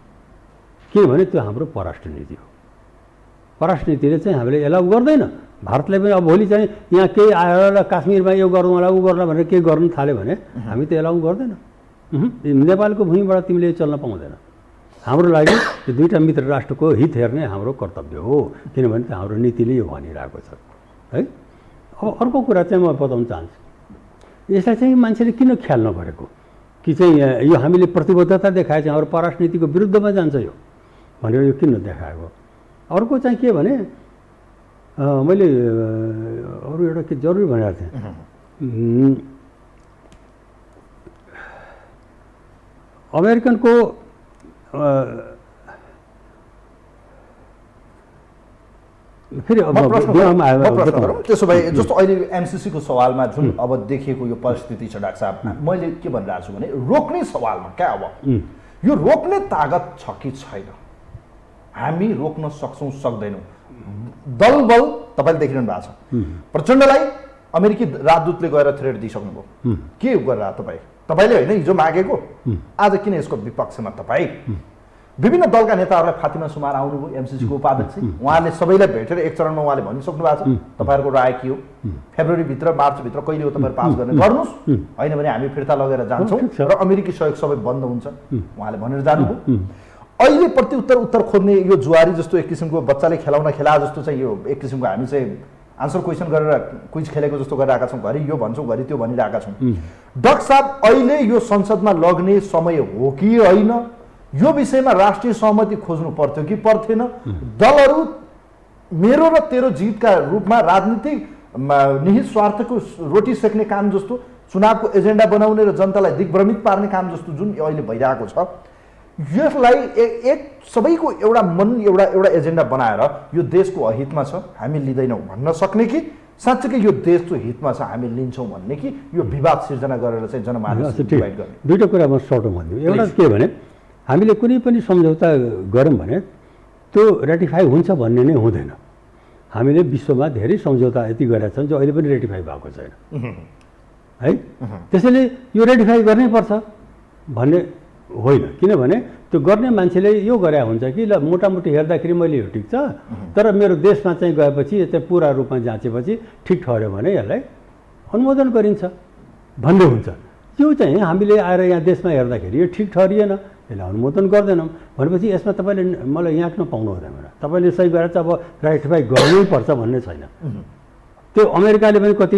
किनभने त्यो हाम्रो परराष्ट्र नीति हो। परराष्ट्र नीतिले चाहिँ हामीले एलाउ गर्दैन। भारतले पनि अब भोलि चाहिँ यहाँ केही आएर काश्मीरमा यो गरौँला ऊ गर्ला भनेर केही गर्नु थाल्यो भने हामी त एलाउ गर्दैनौँ। नेपालको भूमिबाट तिमीले चल्न पाउँदैन। हाम्रो लागि यो दुईवटा मित्र राष्ट्रको हित हेर्ने हाम्रो कर्तव्य हो, किनभने हाम्रो नीतिले यो भनिरहेको छ है। अब अर्को कुरा चाहिँ म बताउन चाहन्छु, यसलाई चाहिँ मान्छेले किन ख्याल नगरेको कि चाहिँ यो हामीले प्रतिबद्धता देखाए चाहिँ हाम्रो परराष्ट्र नीतिको विरुद्धमा जान्छ यो भनेर यो किन देखाएको। अर्को चाहिँ के भने मैले अरू एउटा के जरुरी भनेको थिएँ, अमेरिकनको फेरि त्यसो भए जस्तो अहिले एमसिसीको सवालमा जुन अब देखिएको यो परिस्थिति छ डाक्टर साहब, मैले के भनिरहेको छु भने रोक्ने सवालमा क्या अब यो रोक्ने तागत छ कि छैन, हामी रोक्न सक्छौँ सक्दैनौँ। दलबल तपाईँले देखिरहनु भएको छ, प्रचण्डलाई अमेरिकी राजदूतले गएर थ्रेट दिइसक्नुभयो। के गरेर तपाईँले होइन हिजो मागेको, आज किन यसको विपक्षमा तपाईँ विभिन्न दलका नेताहरूलाई फातिमा सुमार आउनुभयो, एमसिसीको उपाध्यक्ष, उहाँले सबैलाई भेटेर एक चरणमा उहाँले भनिसक्नु भएको छ तपाईँहरूको राय के हो, फेब्रुअरीभित्र मार्चभित्र कहिले हो तपाईँहरू पास गर्ने गर्नुहोस्, होइन भने हामी फिर्ता लगेर जान्छौँ र अमेरिकी सहयोग सबै बन्द हुन्छ उहाँले भनेर जानुभयो। अहिले उत्तर खोज्ने यो जुवारी जस्तो एक किसिमको बच्चाले खेला जस्तो चाहिँ यो एक किसिमको हामी चाहिँ आन्सर क्वेसन गरेर क्विज खेलेको जस्तो गरिरहेका छौँ, घरि यो भन्छौँ घरि त्यो भनिरहेका छौँ। डाक्टर साहब अहिले यो संसदमा लग्ने समय हो कि होइन, यो विषयमा राष्ट्रिय सहमति खोज्नु पर्थ्यो कि पर्थेन? दलहरू मेरो र तेरो जितका रूपमा राजनीतिक निहित स्वार्थको रोटी सेक्ने काम जस्तो, चुनावको एजेन्डा बनाउने र जनतालाई दिग्भ्रमित पार्ने काम जस्तो जुन अहिले भइरहेको छ, यसलाई एक सबैको एउटा मन एउटा एजेन्डा बनाएर यो देशको अहितमा छ हामी लिँदैनौँ भन्न सक्ने कि साँच्चैकै यो देशको हितमा छ हामी लिन्छौँ भन्ने कि यो विवाद सिर्जना गरेर चाहिँ जनमानस डिभाइड गर्ने? दुईवटा कुरा म सर्टमा भनिदिउँ। एउटा के भने हामीले कुनै पनि सम्झौता गऱ्यौँ भने त्यो रेटिफाई हुन्छ भन्ने नै हुँदैन। हामीले विश्वमा धेरै सम्झौता यति गरेका छन् जो अहिले पनि रेटिफाई भएको छैन है। त्यसैले यो रेटिफाई गर्नै पर्छ भन्ने होइन, किनभने त्यो गर्ने मान्छेले यो गरे हुन्छ कि ल मोटामोटी हेर्दाखेरि मैले यो ठिक छ तर मेरो देशमा चाहिँ गएपछि यो चाहिँ पुरा रूपमा जाँचेपछि ठिक ठहर्यो भने यसलाई अनुमोदन गरिन्छ भन्ने हुन्छ। त्यो चाहिँ हामीले आएर यहाँ देशमा हेर्दाखेरि यो ठिक ठहरिएन, यसलाई अनुमोदन गर्दैनौँ भनेपछि यसमा तपाईँले मलाई याक्न पाउनु हुँदैन, तपाईँले सही गरेर चाहिँ अब रेटिफाई गर्नै पर्छ भन्ने छैन। त्यो अमेरिकाले पनि कति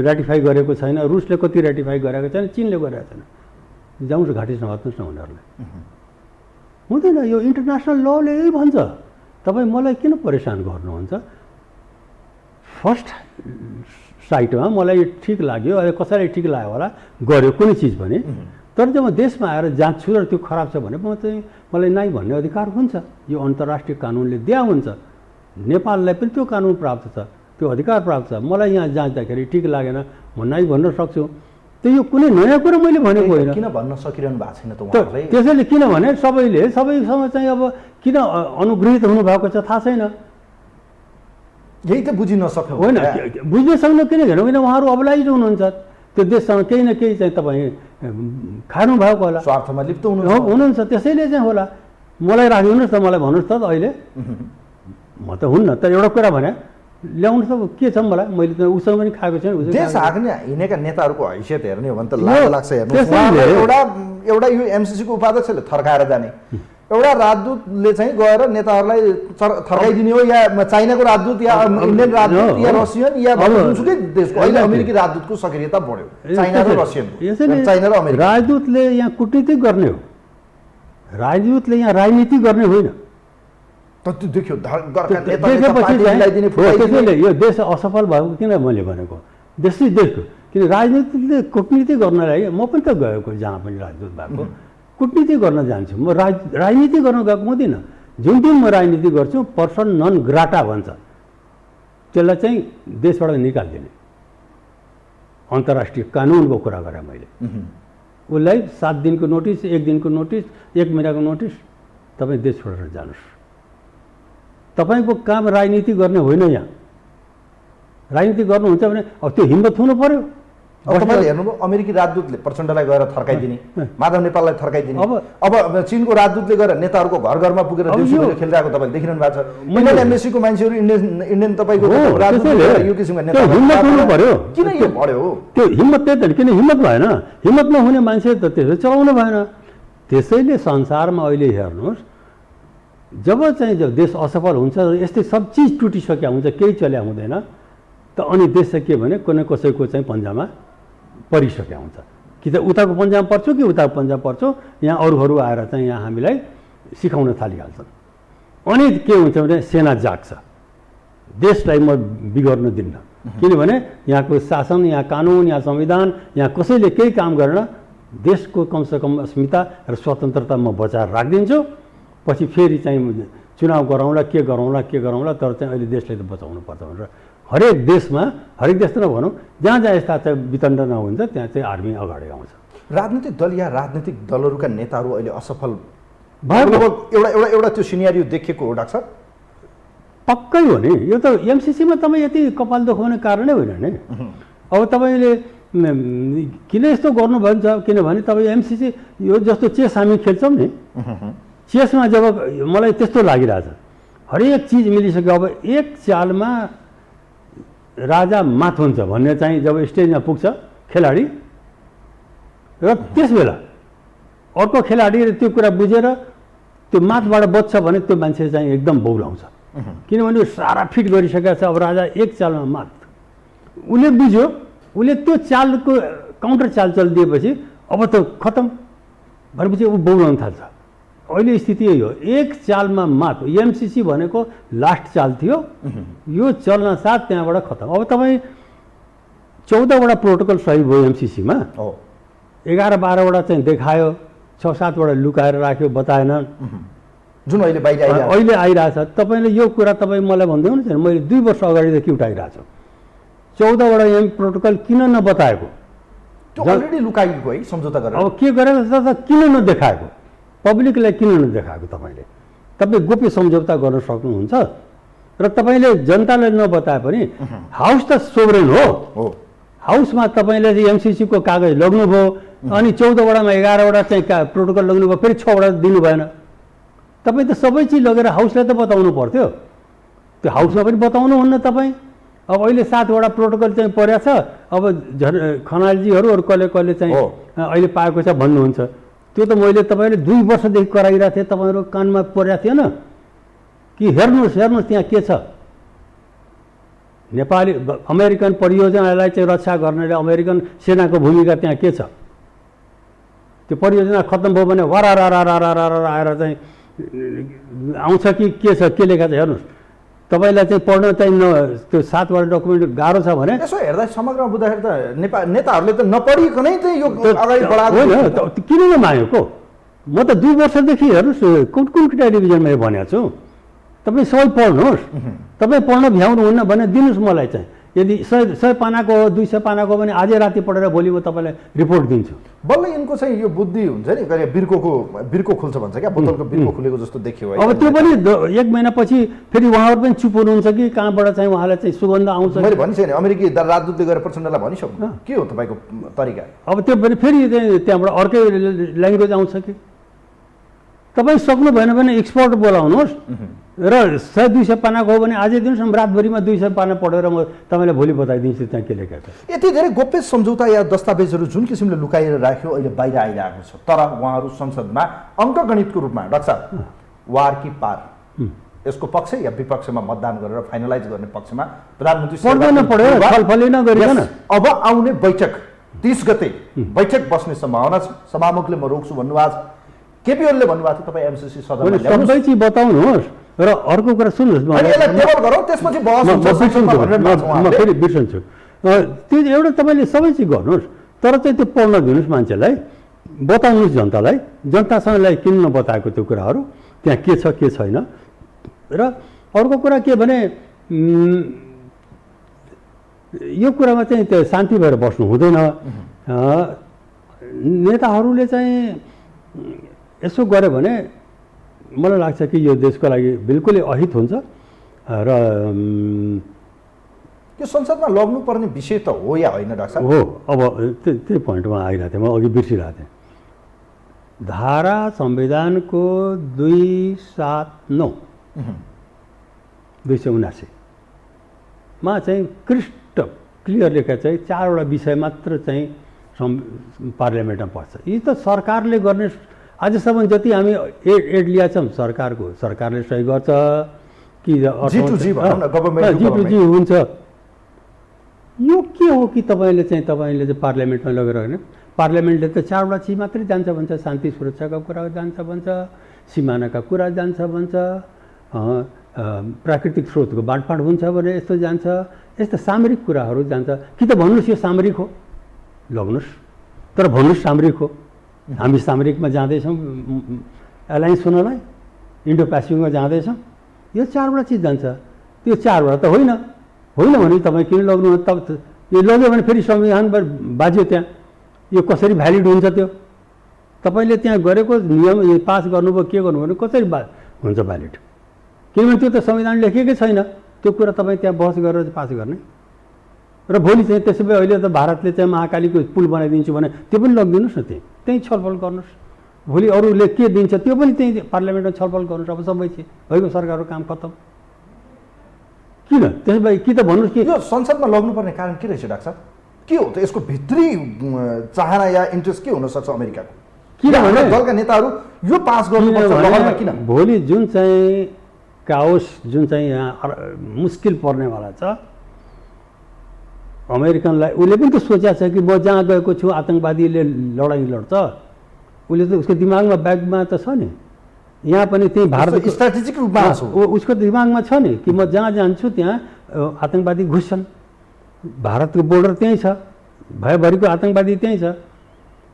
रेटिफाई गरेको छैन, रुसले कति रेटिफाई गरेको छैन, चिनले गरेको छैन। जाउँछ घाँटी समात्नुहोस् न उनीहरूलाई, हुँदैन। यो इन्टरनेसनल लले यही भन्छ, तपाईँ मलाई किन परेशान गर्नुहुन्छ? फर्स्ट साइटमा मलाई ठिक लाग्यो, कसैलाई ठिक लाग्यो होला गर्यो कुनै चिज पनि, तर जब देशमा आएर जाँच्छु र त्यो खराब छ भने म चाहिँ मलाई नाइ भन्ने अधिकार हुन्छ। यो अन्तर्राष्ट्रिय कानुनले दिया हुन्छ, नेपाललाई पनि त्यो कानुन प्राप्त छ, त्यो अधिकार प्राप्त छ। मलाई यहाँ जाँच्दाखेरि ठिक लागेन म नाइ भन्न सक्छु। त्यो यो कुनै नयाँ कुरा मैले भनेको होइन। किन भन्न सकिरहनु भएको छैन त उहाँहरूले? त्यसैले किनभने सबैसँग चाहिँ अब किन अनुगृहित हुनुभएको छ थाहा छैन, यही त बुझिन सक्नु होइन। बुझ्न सक्नु किन उहाँहरू अबलाइज हुनुहुन्छ, त्यो देशसँग केही न केही चाहिँ तपाईँ खानु भएको होला, स्वार्थमा लिप्त हुनुहुन्छ, त्यसैले चाहिँ होला। मलाई राखिदिनुहोस् त, मलाई भन्नुहोस् त अहिले। म त हुन्न, तर एउटा कुरा भने ल्याउनुहोस् त, के छ मलाई, मैले त उसँग पनि खाएको छैन। देश हाँक्ने हिँडेका नेताहरूको हैसियत हेर्ने हो भने त लाज लाग्छ। हेर्नु एउटा यो एमसिसीको उपाध्यक्षले थर्काएर जाने, एउटा राजदूतले चाहिँ गएर नेताहरूलाई थर्काइदिने हो, या चाइनाको राजदूत या इन्डियन राजदूत या रसियन या जुनसुकै देशको। अहिले अमेरिकी राजदूतको सक्रियता बढ्यो, चाइना र रसियन, चाइना र अमेरिका। राजदूतले यहाँ कूटनीति गर्ने हो, राजदूतले यहाँ राजनीति गर्ने होइन। त्यसैले यो देश असफल भएको किन मैले भनेको, देशको किन राजनीतिले कूटनीति गर्नलाई म पनि त गएको, जहाँ पनि राजदूत भएको कूटनीति गर्न जान्छु। म राजनीति गर्न गएको हुँदिनँ। जुन दिन म राजनीति गर्छु पर्सन नन ग्राटा भन्छ, त्यसलाई चाहिँ देशबाट निकालिदिने अन्तर्राष्ट्रिय कानुनको कुरा गरेँ मैले। उसलाई 7 दिनको नोटिस, 1 दिनको नोटिस, 1 महिनाको नोटिस, तपाईँ देश छोडेर जानुहोस्। तपाईँको काम राजनीति गर्ने होइन। यहाँ राजनीति गर्नुहुन्छ भने अब त्यो हिम्मत हुनु पर्यो। अब तपाईँले हेर्नुभयो अमेरिकी राजदूतले प्रचण्डलाई गएर थर्काइदिने, माधव नेपाललाई थर्काइदिने, अब चिनको राजदूतले गएर नेताहरूको घर घरमा पुगेर देउसी खेलिरहेको तपाईँले देखिरहनु भएको छ। इन्डियन एम्बेसीको मान्छेहरू इन्डियन तपाईँको राजदूतले यो किसिमको नेता हिम्मत हुनु पर्यो। किन यो बढ्यो त्यो हिम्मत? त्यही त किन हिम्मत भएन? हिम्मत नहुने मान्छे त त्यसो चलाउनु भएन। त्यसैले संसारमा अहिले हेर्नुहोस्, जब देश असफल हुन्छ, यस्तै सब चिज टुटिसकेका हुन्छ, केही चल्या हुँदैन, त अनि देश चाहिँ के भने कुनै कसैको चाहिँ पन्जामा परिसकेका हुन्छ। कि त उताको पन्जामा पर्छु कि उताको पन्जामा पर्छु, यहाँ अरूहरू आएर चाहिँ यहाँ हामीलाई सिकाउन थालिहाल्छन्। अनि के हुन्छ भने सेना जाग्छ, देशलाई म बिगर्न दिन्न। किनभने यहाँको शासन, यहाँ कानुन, यहाँ संविधान, यहाँ कसैले केही काम गरेन, देशको कमसेकम अस्मिता र स्वतन्त्रता म बचाएर राखिदिन्छु। पछि फेरि चाहिँ चुनाव गरौँला, के गरौँला, तर चाहिँ अहिले देशलाई त बचाउनु पर्छ भनेर हरेक देशमा, हरेक देश त नभनौँ, जहाँ जहाँ यस्ता चाहिँ वितण्डना हुन्छ त्यहाँ चाहिँ आर्मी अगाडि आउँछ। राजनीतिक दल या राजनीतिक दलहरूका नेताहरू अहिले असफल एउटा त्यो सिनेरियो देखेको हो डाक्टर साहब? पक्कै हो नि। यो त एमसिसीमा तपाईँ यति कपाल दुखाउने कारणै होइन नि। अब तपाईँले किन यस्तो गर्नुभयो नि, किनभने तपाईँ एमसिसी यो जस्तो चेस हामी खेल्छौँ नि, चेसमा जब मलाई त्यस्तो लागिरहेछ, हरेक चिज मिलिसक्यो, अब एक चालमा राजा मात हुन्छ भन्ने चाहिँ जब स्टेजमा पुग्छ खेलाडी, र त्यस बेला अर्को खेलाडीले त्यो कुरा बुझेर त्यो मातबाट बच्छ भने त्यो मान्छे चाहिँ एकदम बौलाउँछ। किनभने सारा फिट गरिसकेको छ, अब राजा एक चालमा मात, उसले बुझ्यो, उसले त्यो चालको काउन्टर चाल चलिदिएपछि अब त खतम भनेपछि ऊ बौलाउन थाल्छ। अहिले स्थिति यही हो, एक चालमा मात। एमसिसी भनेको लास्ट चाल थियो, यो चल्न साथ त्यहाँबाट खतम। अब तपाईँ 14वटा प्रोटोकल सही भयो एमसिसीमा, 11-12वटा चाहिँ देखायो, 6-7वटा लुकाएर राख्यो, बताएन, जुन अहिले आइरहेछ। तपाईँले यो कुरा तपाईँ मलाई भन्दै हुनुहुन्छ, मैले 2 वर्ष अगाडिदेखि उठाइरहेको छु। 14वटा एम प्रोटोकल किन नबताएको? त्यो अलरेडी लुकाइएको है, सम्झौता गरेर। अब के गरेर किन नदेखाएको? पब्लिकलाई किन नदेखाएको? तपाईँ गोप्य सम्झौता गर्न सक्नुहुन्छ, र तपाईँले जनतालाई नबताए पनि हाउस त सोभरेन हो। हाउसमा तपाईँले एमसिसीको कागज लग्नुभयो, अनि 14वटामा 11वटा चाहिँ प्रोटोकल लग्नुभयो, फेरि 6वटा दिनु भएन। तपाईँ त सबै चिज लगेर हाउसलाई त बताउनु पर्थ्यो, त्यो हाउसमा पनि बताउनुहुन्न तपाईँ। अब अहिले 7वटा प्रोटोकल चाहिँ परेको छ, अब खनालजीहरू अरू कसले चाहिँ अहिले पाएको छ भन्नुहुन्छ। त्यो त मैले तपाईँले 2 वर्षदेखि कराइरहेको थिएँ, तपाईँहरू कानमा परेको थिएन कि हेर्नुहोस् त्यहाँ के छ। नेपाली अमेरिकन परियोजनालाई चाहिँ रक्षा गर्नेले अमेरिकन सेनाको भूमिका त्यहाँ के छ? त्यो परियोजना खत्तम भयो भने वारारारारारारा आएर चाहिँ आउँछ कि के छ, के लेखा छ हेर्नुहोस्। तपाईँलाई चाहिँ पढ्न चाहिँ त्यो 7वटा डकुमेन्ट गाह्रो छ भने यसो हेर्दा समग्रमा बुझ्दाखेरि त नेताहरूले त नपढिकनै चाहिँ यो अगाडि बढाएको किन नमागेको? म त 2 वर्षदेखि हेर्नुहोस् कुन टेलिभिजनमा यो भनेको छु। तपाईँ सबै पढ्नुहोस्, तपाईँ पढ्न भ्याउनुहुन्न भने दिनुहोस् मलाई चाहिँ। यदि 100 पानाको हो, 200 पानाको हो भने आजै राति पढेर भोलि म तपाईँलाई रिपोर्ट दिन्छु। बल्ल यिनको चाहिँ यो बुद्धि हुन्छ नि, कहिले बिर्को खुल्छ भन्छ क्या, बोतलको बिर्को खुलेको जस्तो देखियो है। अब त्यो पनि 1 महिनापछि फेरि उहाँहरू पनि चुप हुनुहुन्छ कि कहाँबाट चाहिँ उहाँलाई चाहिँ सुगन्ध आउँछ। मैले भनिसकेँ नि, अमेरिकी राजदूतले गएर प्रचण्डलाई भनिसक्नु, के हो तपाईँको तरिका? अब त्यो पनि फेरि त्यहाँबाट अर्कै ल्याङ्ग्वेज आउँछ कि तपाईँ सक्नु भएन भने एक्सपर्ट बोलाउनुहोस् र 100-200 पानाको हो भने आजै दिनुहोस्, रातभरिमा 200 पाना पढेर म तपाईँलाई भोलि बताइदिन्छु त्यहाँ के लेखेको छ। यति धेरै गोप्य सम्झौता या दस्तावेजहरू जुन किसिमले लुकाएर राख्यो अहिले बाहिर आइरहेको छ, तर उहाँहरू संसदमा अङ्कगणितको रूपमा डाक्टर साहब वार कि पार यसको पक्ष या विपक्षमा मतदान गरेर फाइनलाइज गर्ने पक्षमा प्रधानमन्त्री छलफलै नगरिकन अब आउने बैठक 30 गते बैठक बस्ने सम्भावना छ। सभामुखले म रोक्छु भन्नुभएको छ, केपी ओलीले भन्नुभएको थियो तपाईँ एमसीसी सदनमा सबै चिज बताउनुहोस्। र अर्को कुरा सुन्नुहोस्, म फेरि बिर्सन्छु, त्यो एउटा तपाईँले सबै चिज गर्नुहोस्, तर चाहिँ त्यो पढ्न दिनुहोस् मान्छेलाई, बताउनुहोस् जनतालाई, जनतासँगलाई किन नबताएको त्यो कुराहरू त्यहाँ के छ के छैन। र अर्को कुरा के भने यो कुरामा चाहिँ त्यो शान्ति भएर बस्नु हुँदैन। नेताहरूले चाहिँ यसो गर्यो भने मलाई लाग्छ कि यो देशको लागि बिल्कुलै अहित हुन्छ। र यो संसदमा लग्नुपर्ने विषय त हो या होइन डाक्टर साहब? हो, अब त्यही पोइन्टमा आइरहेको थिएँ, म अघि बिर्सिरहेको थिएँ। धारा संविधानको 279 मा चाहिँ क्रिस्टल क्लियर लेखेको चाहिँ 4वटा विषय मात्र चाहिँ पार्लियामेन्टमा पर्छ। यी त सरकारले गर्ने, आजसम्म जति हामी एड लिएका छौँ सरकारले सही गर्छ कि G2G हुन्छ। यो के हो कि तपाईँले चाहिँ पार्लियामेन्टमा लगेर होइन, पार्लियामेन्टले त 4वटा चिज मात्रै जान्छ भन्छ, शान्ति सुरक्षाका कुरा जान्छ भन्छ, सिमानाका कुरा जान्छ भन्छ, प्राकृतिक स्रोतको बाँडफाँड हुन्छ भने यस्तो जान्छ, यस्तो सामरिक कुराहरू जान्छ। कि त भन्नुहोस् यो सामरिक हो, लग्नुहोस्, तर भन्नुहोस् सामरिक हो। हामी सामरिकमा जाँदैछौँ एलायन्स हुनलाई, इन्डो पेसिफिकमा जाँदैछौँ, यो 4वटा चिज जान्छ। त्यो 4वटा त होइन भने तपाईँ किन लग्नु? तब यो लग्यो भने फेरि संविधान बाज्यो, त्यहाँ यो कसरी भ्यालिड हुन्छ? त्यो तपाईँले त्यहाँ गरेको नियम पास गर्नुभयो, के गर्नुभयो भने कसरी हुन्छ भ्यालिड? किनभने त्यो त संविधान लेखेकै छैन, त्यो कुरा तपाईँ त्यहाँ बहस गरेर पास गर्ने। र भोलि चाहिँ त्यसो भए अहिले त भारतले चाहिँ महाकालीको पुल बनाइदिन्छु भने त्यो पनि लगिदिनुहोस् न, त्यहीँ छलफल गर्नुहोस्। भोलि अरूले के दिन्छ त्यो पनि त्यही पार्लियामेन्टमा छलफल गर्नुहोस्। अब सबै चिज भएको सरकारको काम खत्तम। किन त्यसो भए कि त भन्नुहोस् कि यो संसदमा लग्नुपर्ने कारण के रहेछ डाक्टर साहब? के हो त यसको भित्री चाहना या इन्ट्रेस्ट के हुनसक्छ अमेरिकाको? किनभने दलका नेताहरू यो पास गर्नुपर्छ किन? भोलि जुन चाहिँ काओस, जुन चाहिँ यहाँ मुस्किल पर्नेवाला छ अमेरिकनलाई, उसले पनि त सोचेको छ कि म जहाँ गएको छु आतङ्कवादीले लडाइँ लड्छ, उसले त उसको दिमागमा ब्यागमा त छ नि, यहाँ पनि त्यही भारतको स्ट्राटेजिक रूपमा उसको दिमागमा छ नि कि म जहाँ जान्छु त्यहाँ आतङ्कवादी घुस्छन्, भारतको बोर्डर त्यहीँ छ, भयभरिको आतङ्कवादी त्यहीँ छ,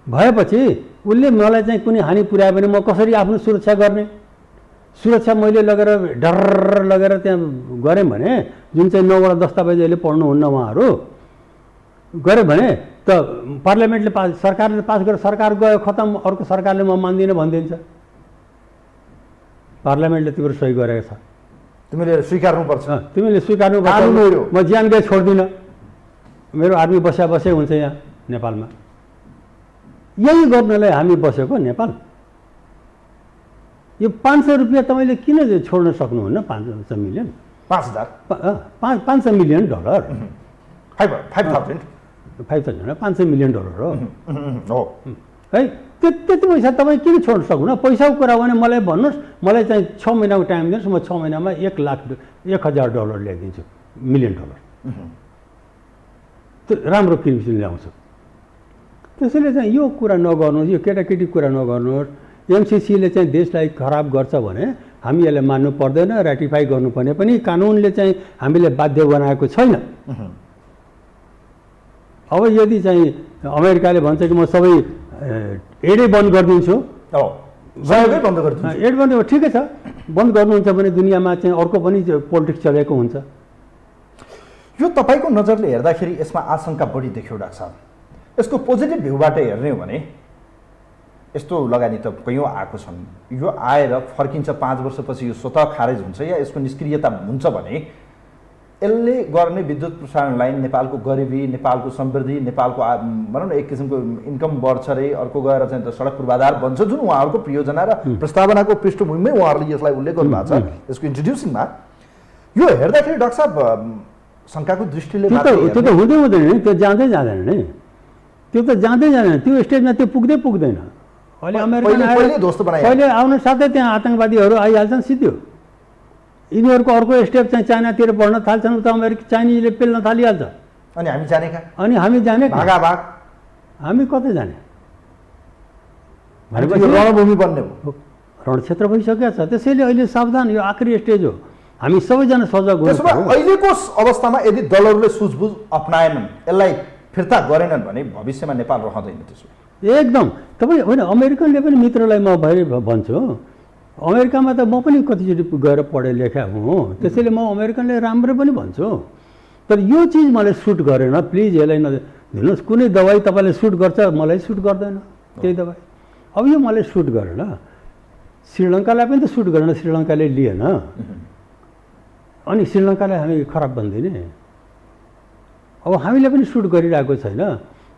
भएपछि उसले मलाई चाहिँ कुनै हानि पुर्यायो भने म कसरी आफ्नो सुरक्षा गर्ने? सुरक्षा मैले लगेर डर लगेर त्यहाँ गरेँ भने जुन चाहिँ 9वटा दस्तावेज अहिले पढ्नुहुन्न उहाँहरू, गऱ्यो भने त पार्लियामेन्टले सरकारले पास गरेर सरकार गयो खतम, अर्को सरकारले म मान्दिनँ भनिदिन्छ। पार्लियामेन्टले तिम्रो सही गरेको छ, तिमीले स्वीकार्नुपर्छ, तिमीले स्वीकार्नुपर्छ। म ज्यान गए छोड्दिनँ, मेरो आर्मी बसे हुन्छ यहाँ नेपालमा। यही गर्नलाई हामी बसेको नेपाल। यो 500 रुपियाँ तपाईँले किन छोड्न सक्नुहुन्न? 500 million, 500 million dollar, 5,000 500 million dollar हो है। त्यति पैसा तपाईँ किन छोड्न सक्नुहुन्न? पैसाको कुरा हो भने मलाई भन्नुहोस्, मलाई चाहिँ 6 महिनाको टाइम दिनुहोस्, म 6 महिनामा 1,00,000 डलर ल्याइदिन्छु, मिलियन डलर। त्यो राम्रो किसिमले ल्याउँछु। त्यसैले चाहिँ यो कुरा नगर्नुहोस्, यो केटाकेटी कुरा नगर्नुहोस्। एमसिसीले चाहिँ देशलाई खराब गर्छ भने हामी यसलाई मान्नु पर्दैन, रेटिफाई गर्नुपर्ने पनि कानुनले चाहिँ हामीले बाध्य बनाएको छैन। अब यदि चाहिँ अमेरिकाले भन्छ कि म सबै एडै बन्द गरिदिन्छु, एड बन्द, ठिकै छ, बन्द गर्नुहुन्छ भने दुनियाँमा चाहिँ अर्को पनि पोलिटिक्स चलेको हुन्छ। यो तपाईँको नजरले हेर्दाखेरि यसमा आशंका बढी देखियो डाक्टर साहब। यसको पोजिटिभ भ्यूबाट हेर्ने हो भने यस्तो लगानी त कैयौँ आएको छन्, यो आएर फर्किन्छ 5 वर्षपछि यो स्वतः खारेज हुन्छ या यसको निष्क्रियता हुन्छ भने यसले गर्ने विद्युत प्रसारण लाइन नेपालको गरिबी, नेपालको समृद्धि, नेपालको भनौँ न एक किसिमको इन्कम बढ्छ रे, अर्को गएर चाहिँ त सडक पूर्वाधार बन्छ, जुन उहाँहरूको परियोजना र प्रस्तावनाको पृष्ठभूमिमै उहाँहरूले यसलाई उल्लेख गर्नुभएको छ यसको इन्ट्रोड्युसिङमा। यो हेर्दाखेरि डाक्टर साहब शङ्काको दृष्टिले त्यो त हुँदै हुँदैन नि, त्यो जाँदै जाँदैन नि, त्यो त जाँदै जाँदैन, त्यो स्टेजमा त्यो पुग्दैन। अहिले पहिले आउनु साथै त्यहाँ आतङ्कवादीहरू आइहाल्छन् सिद्धो, यिनीहरूको अर्को स्टेप चाहिँ चाइनातिर बढ्न थाल्छन्, उता चाइनिजले पेल्न थालिहाल्छ, अनि हामी जाने कहाँ? अनि हामी जाने भागाभाग, हामी कतै जाने? रणभूमि बन्ने हो, रणक्षेत्र भइसकेको छ। त्यसैले अहिले सावधान, यो आखिरी स्टेज हो, हामी सबैजना सजग हुनु। अहिलेको अवस्थामा यदि दलहरूले सुझबुझ अप्नाएनन्, यसलाई फिर्ता गरेनन् भने भविष्यमा नेपाल रहँदैन। त्यसो एकदम तपाईँ होइन, अमेरिकनले पनि मित्रलाई म भन्छु, अमेरिकामा त म पनि कतिचोटि गएर पढे लेखा हुँ, त्यसैले म अमेरिकनले राम्रो पनि भन्छु। तर यो चिज मलाई सुट गरेन, प्लिज यसलाई नदिनुहोस्। कुनै दबाई तपाईँलाई सुट गर्छ, मलाई सुट गर्दैन त्यही दबाई। अब यो मलाई सुट गरेन, श्रीलङ्कालाई पनि त सुट गरेन, श्रीलङ्काले लिएन, अनि श्रीलङ्कालाई हामी खराब भन्दैने। अब हामीले पनि सुट गरिरहेको छैन।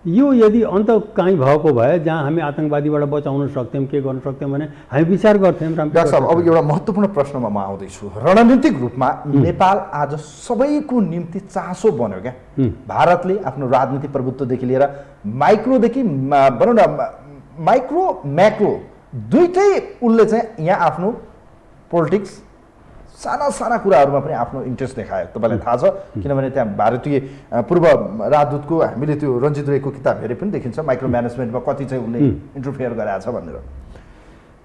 यो यदि अन्त कहीँ भएको भए जहाँ हामी आतङ्कवादीबाट बचाउन सक्थ्यौँ, के गर्न सक्थ्यौँ भने हामी विचार गर्थ्यौँ। डाक्टर साहब, अब एउटा महत्त्वपूर्ण प्रश्नमा म आउँदैछु। रणनीतिक रूपमा नेपाल आज सबैको निम्ति चासो बन्यो क्या। भारतले आफ्नो राजनीतिक प्रभुत्वदेखि लिएर माइक्रोदेखि भनौँ न माइक्रो म्याक्रो दुइटै उसले चाहिँ यहाँ आफ्नो पोलिटिक्स साना साना कुराहरूमा पनि आफ्नो इन्ट्रेस्ट देखायो। तपाईँलाई थाहा छ, किनभने त्यहाँ भारतीय पूर्व राजदूतको हामीले त्यो रञ्जित रेको किताब हेरे पनि देखिन्छ माइक्रो म्यानेजमेन्टमा कति चाहिँ उसले इन्टरफेयर गरेको छ भनेर।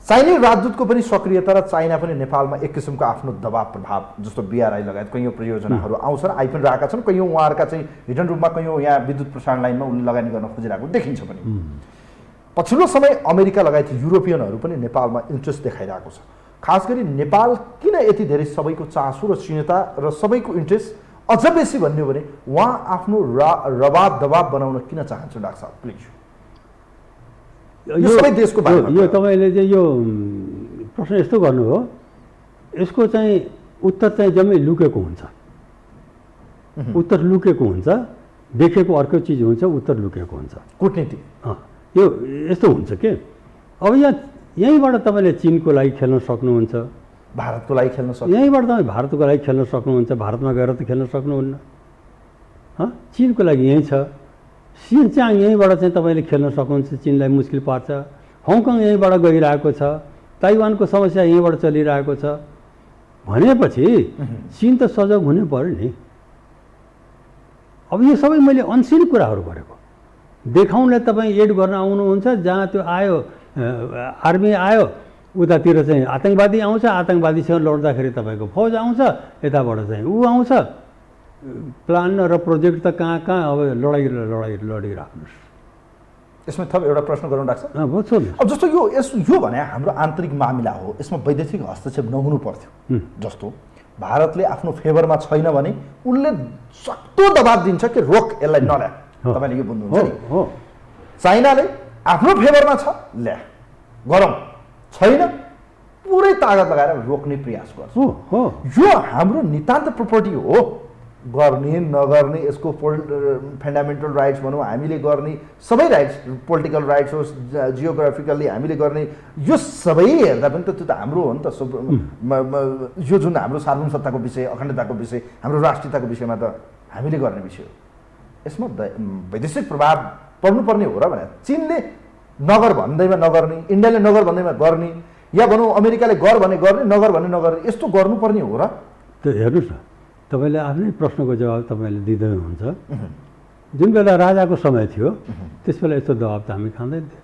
चाइनिज राजदूतको पनि सक्रियता र चाइना पनि नेपालमा एक किसिमको आफ्नो दबाव प्रभाव, जस्तो बिआरआई लगायत कैयौँ परियोजनाहरू आउँछन्, आइ पनि रहेका छन्, कैयौँ उहाँहरूका चाहिँ हिडन रूपमा कैयौँ यहाँ विद्युत प्रसारण लाइनमा उनले लगानी गर्न खोजिरहेको देखिन्छ पनि। पछिल्लो समय अमेरिका लगायत युरोपियनहरू पनि नेपालमा इन्ट्रेस्ट देखाइरहेको छ। खास गरी नेपाल किन यति धेरै सबैको चासो र क्षीणता र सबैको इन्ट्रेस्ट अझ बेसी भन्ने हो भने उहाँ आफ्नो रवाब दबाब बनाउन किन चाहन्छ? डाक्टर साहब प्लिज, यो सबै देशको बारेमा। यो तपाईँले चाहिँ यो प्रश्न यस्तो गर्नु हो, यसको चाहिँ उत्तर चाहिँ जम्मै लुकेको हुन्छ। उत्तर लुकेको हुन्छ, देखेको अर्को चिज हुन्छ, उत्तर लुकेको हुन्छ। कूटनीति यो यस्तो हुन्छ के, अब यहीँबाट तपाईँले चिनको लागि खेल्न सक्नुहुन्छ, भारतको लागि खेल्न सक्नुहुन्छ, यहीँबाट तपाईँ भारतको लागि खेल्न सक्नुहुन्छ, भारतमा गएर त खेल्न सक्नुहुन्न। चिनको लागि यहीँ छ, सिनचाङ यहीँबाट चाहिँ तपाईँले खेल्न सक्नुहुन्छ, चिनलाई मुस्किल पार्छ। हङकङ यहीँबाट गइरहेको छ, ताइवानको समस्या यहीँबाट चलिरहेको छ भनेपछि चिन त सजग हुनै पर्यो नि। अब यो सबै मैले अनसिन कुराहरू गरेको, देखाउनलाई तपाईँ एड गर्न आउनुहुन्छ, जहाँ त्यो आयो आर्मी आयो, उतातिर चाहिँ आतङ्कवादी आउँछ, आतङ्कवादीसँग लड्दाखेरि तपाईँको फौज आउँछ, यताबाट चाहिँ ऊ आउँछ, प्लान र प्रोजेक्ट त कहाँ कहाँ अब लडिराख्नुहोस्। यसमा थप एउटा प्रश्न गरौँ डाक्टर साहब। अब जस्तो यो भने हाम्रो आन्तरिक मामिला हो, यसमा वैदेशिक हस्तक्षेप नहुनु पर्थ्यो। जस्तो भारतले आफ्नो फेभरमा छैन भने उनले सक्दो दबाब दिन्छ कि रोक, यसलाई नल्या। तपाईँले यो बुझ्नुहुन्छ नि, चाइनाले आफ्नो फेभरमा छ, ल्या गरौँ, छैन पुरै तागत लगाएर रोक्ने प्रयास गर्छ। यो हाम्रो नितान्त प्रोपर्टी हो, गर्ने नगर्ने यसको फन्डामेन्टल राइट्स भनौँ, हामीले गर्ने सबै राइट्स, पोलिटिकल राइट्स होस्, जियोग्राफिकल्ली हामीले गर्ने, यो सबै हेर्दा पनि त त्यो त हाम्रो हो नि त। यो जुन हाम्रो सार्वभौमसत्ताको विषय, अखण्डताको विषय, हाम्रो राष्ट्रियताको विषयमा त हामीले गर्ने विषय हो। यसमा वैदेशिक प्रभाव पर्नुपर्ने हो र भने चिनले नगर भन्दैमा नगर्ने, इन्डियाले नगर भन्दैमा गर्ने, या भनौँ अमेरिकाले गर भने गर्ने, नगर भने नगर्ने, यस्तो गर्नुपर्ने हो र? त हेर्नुहोस् न, तपाईँले आफ्नै प्रश्नको जवाब तपाईँले दिँदै हुनुहुन्छ। जुन बेला राजाको समय थियो त्यस बेला यस्तो दबाब त हामी खाँदैन थियो,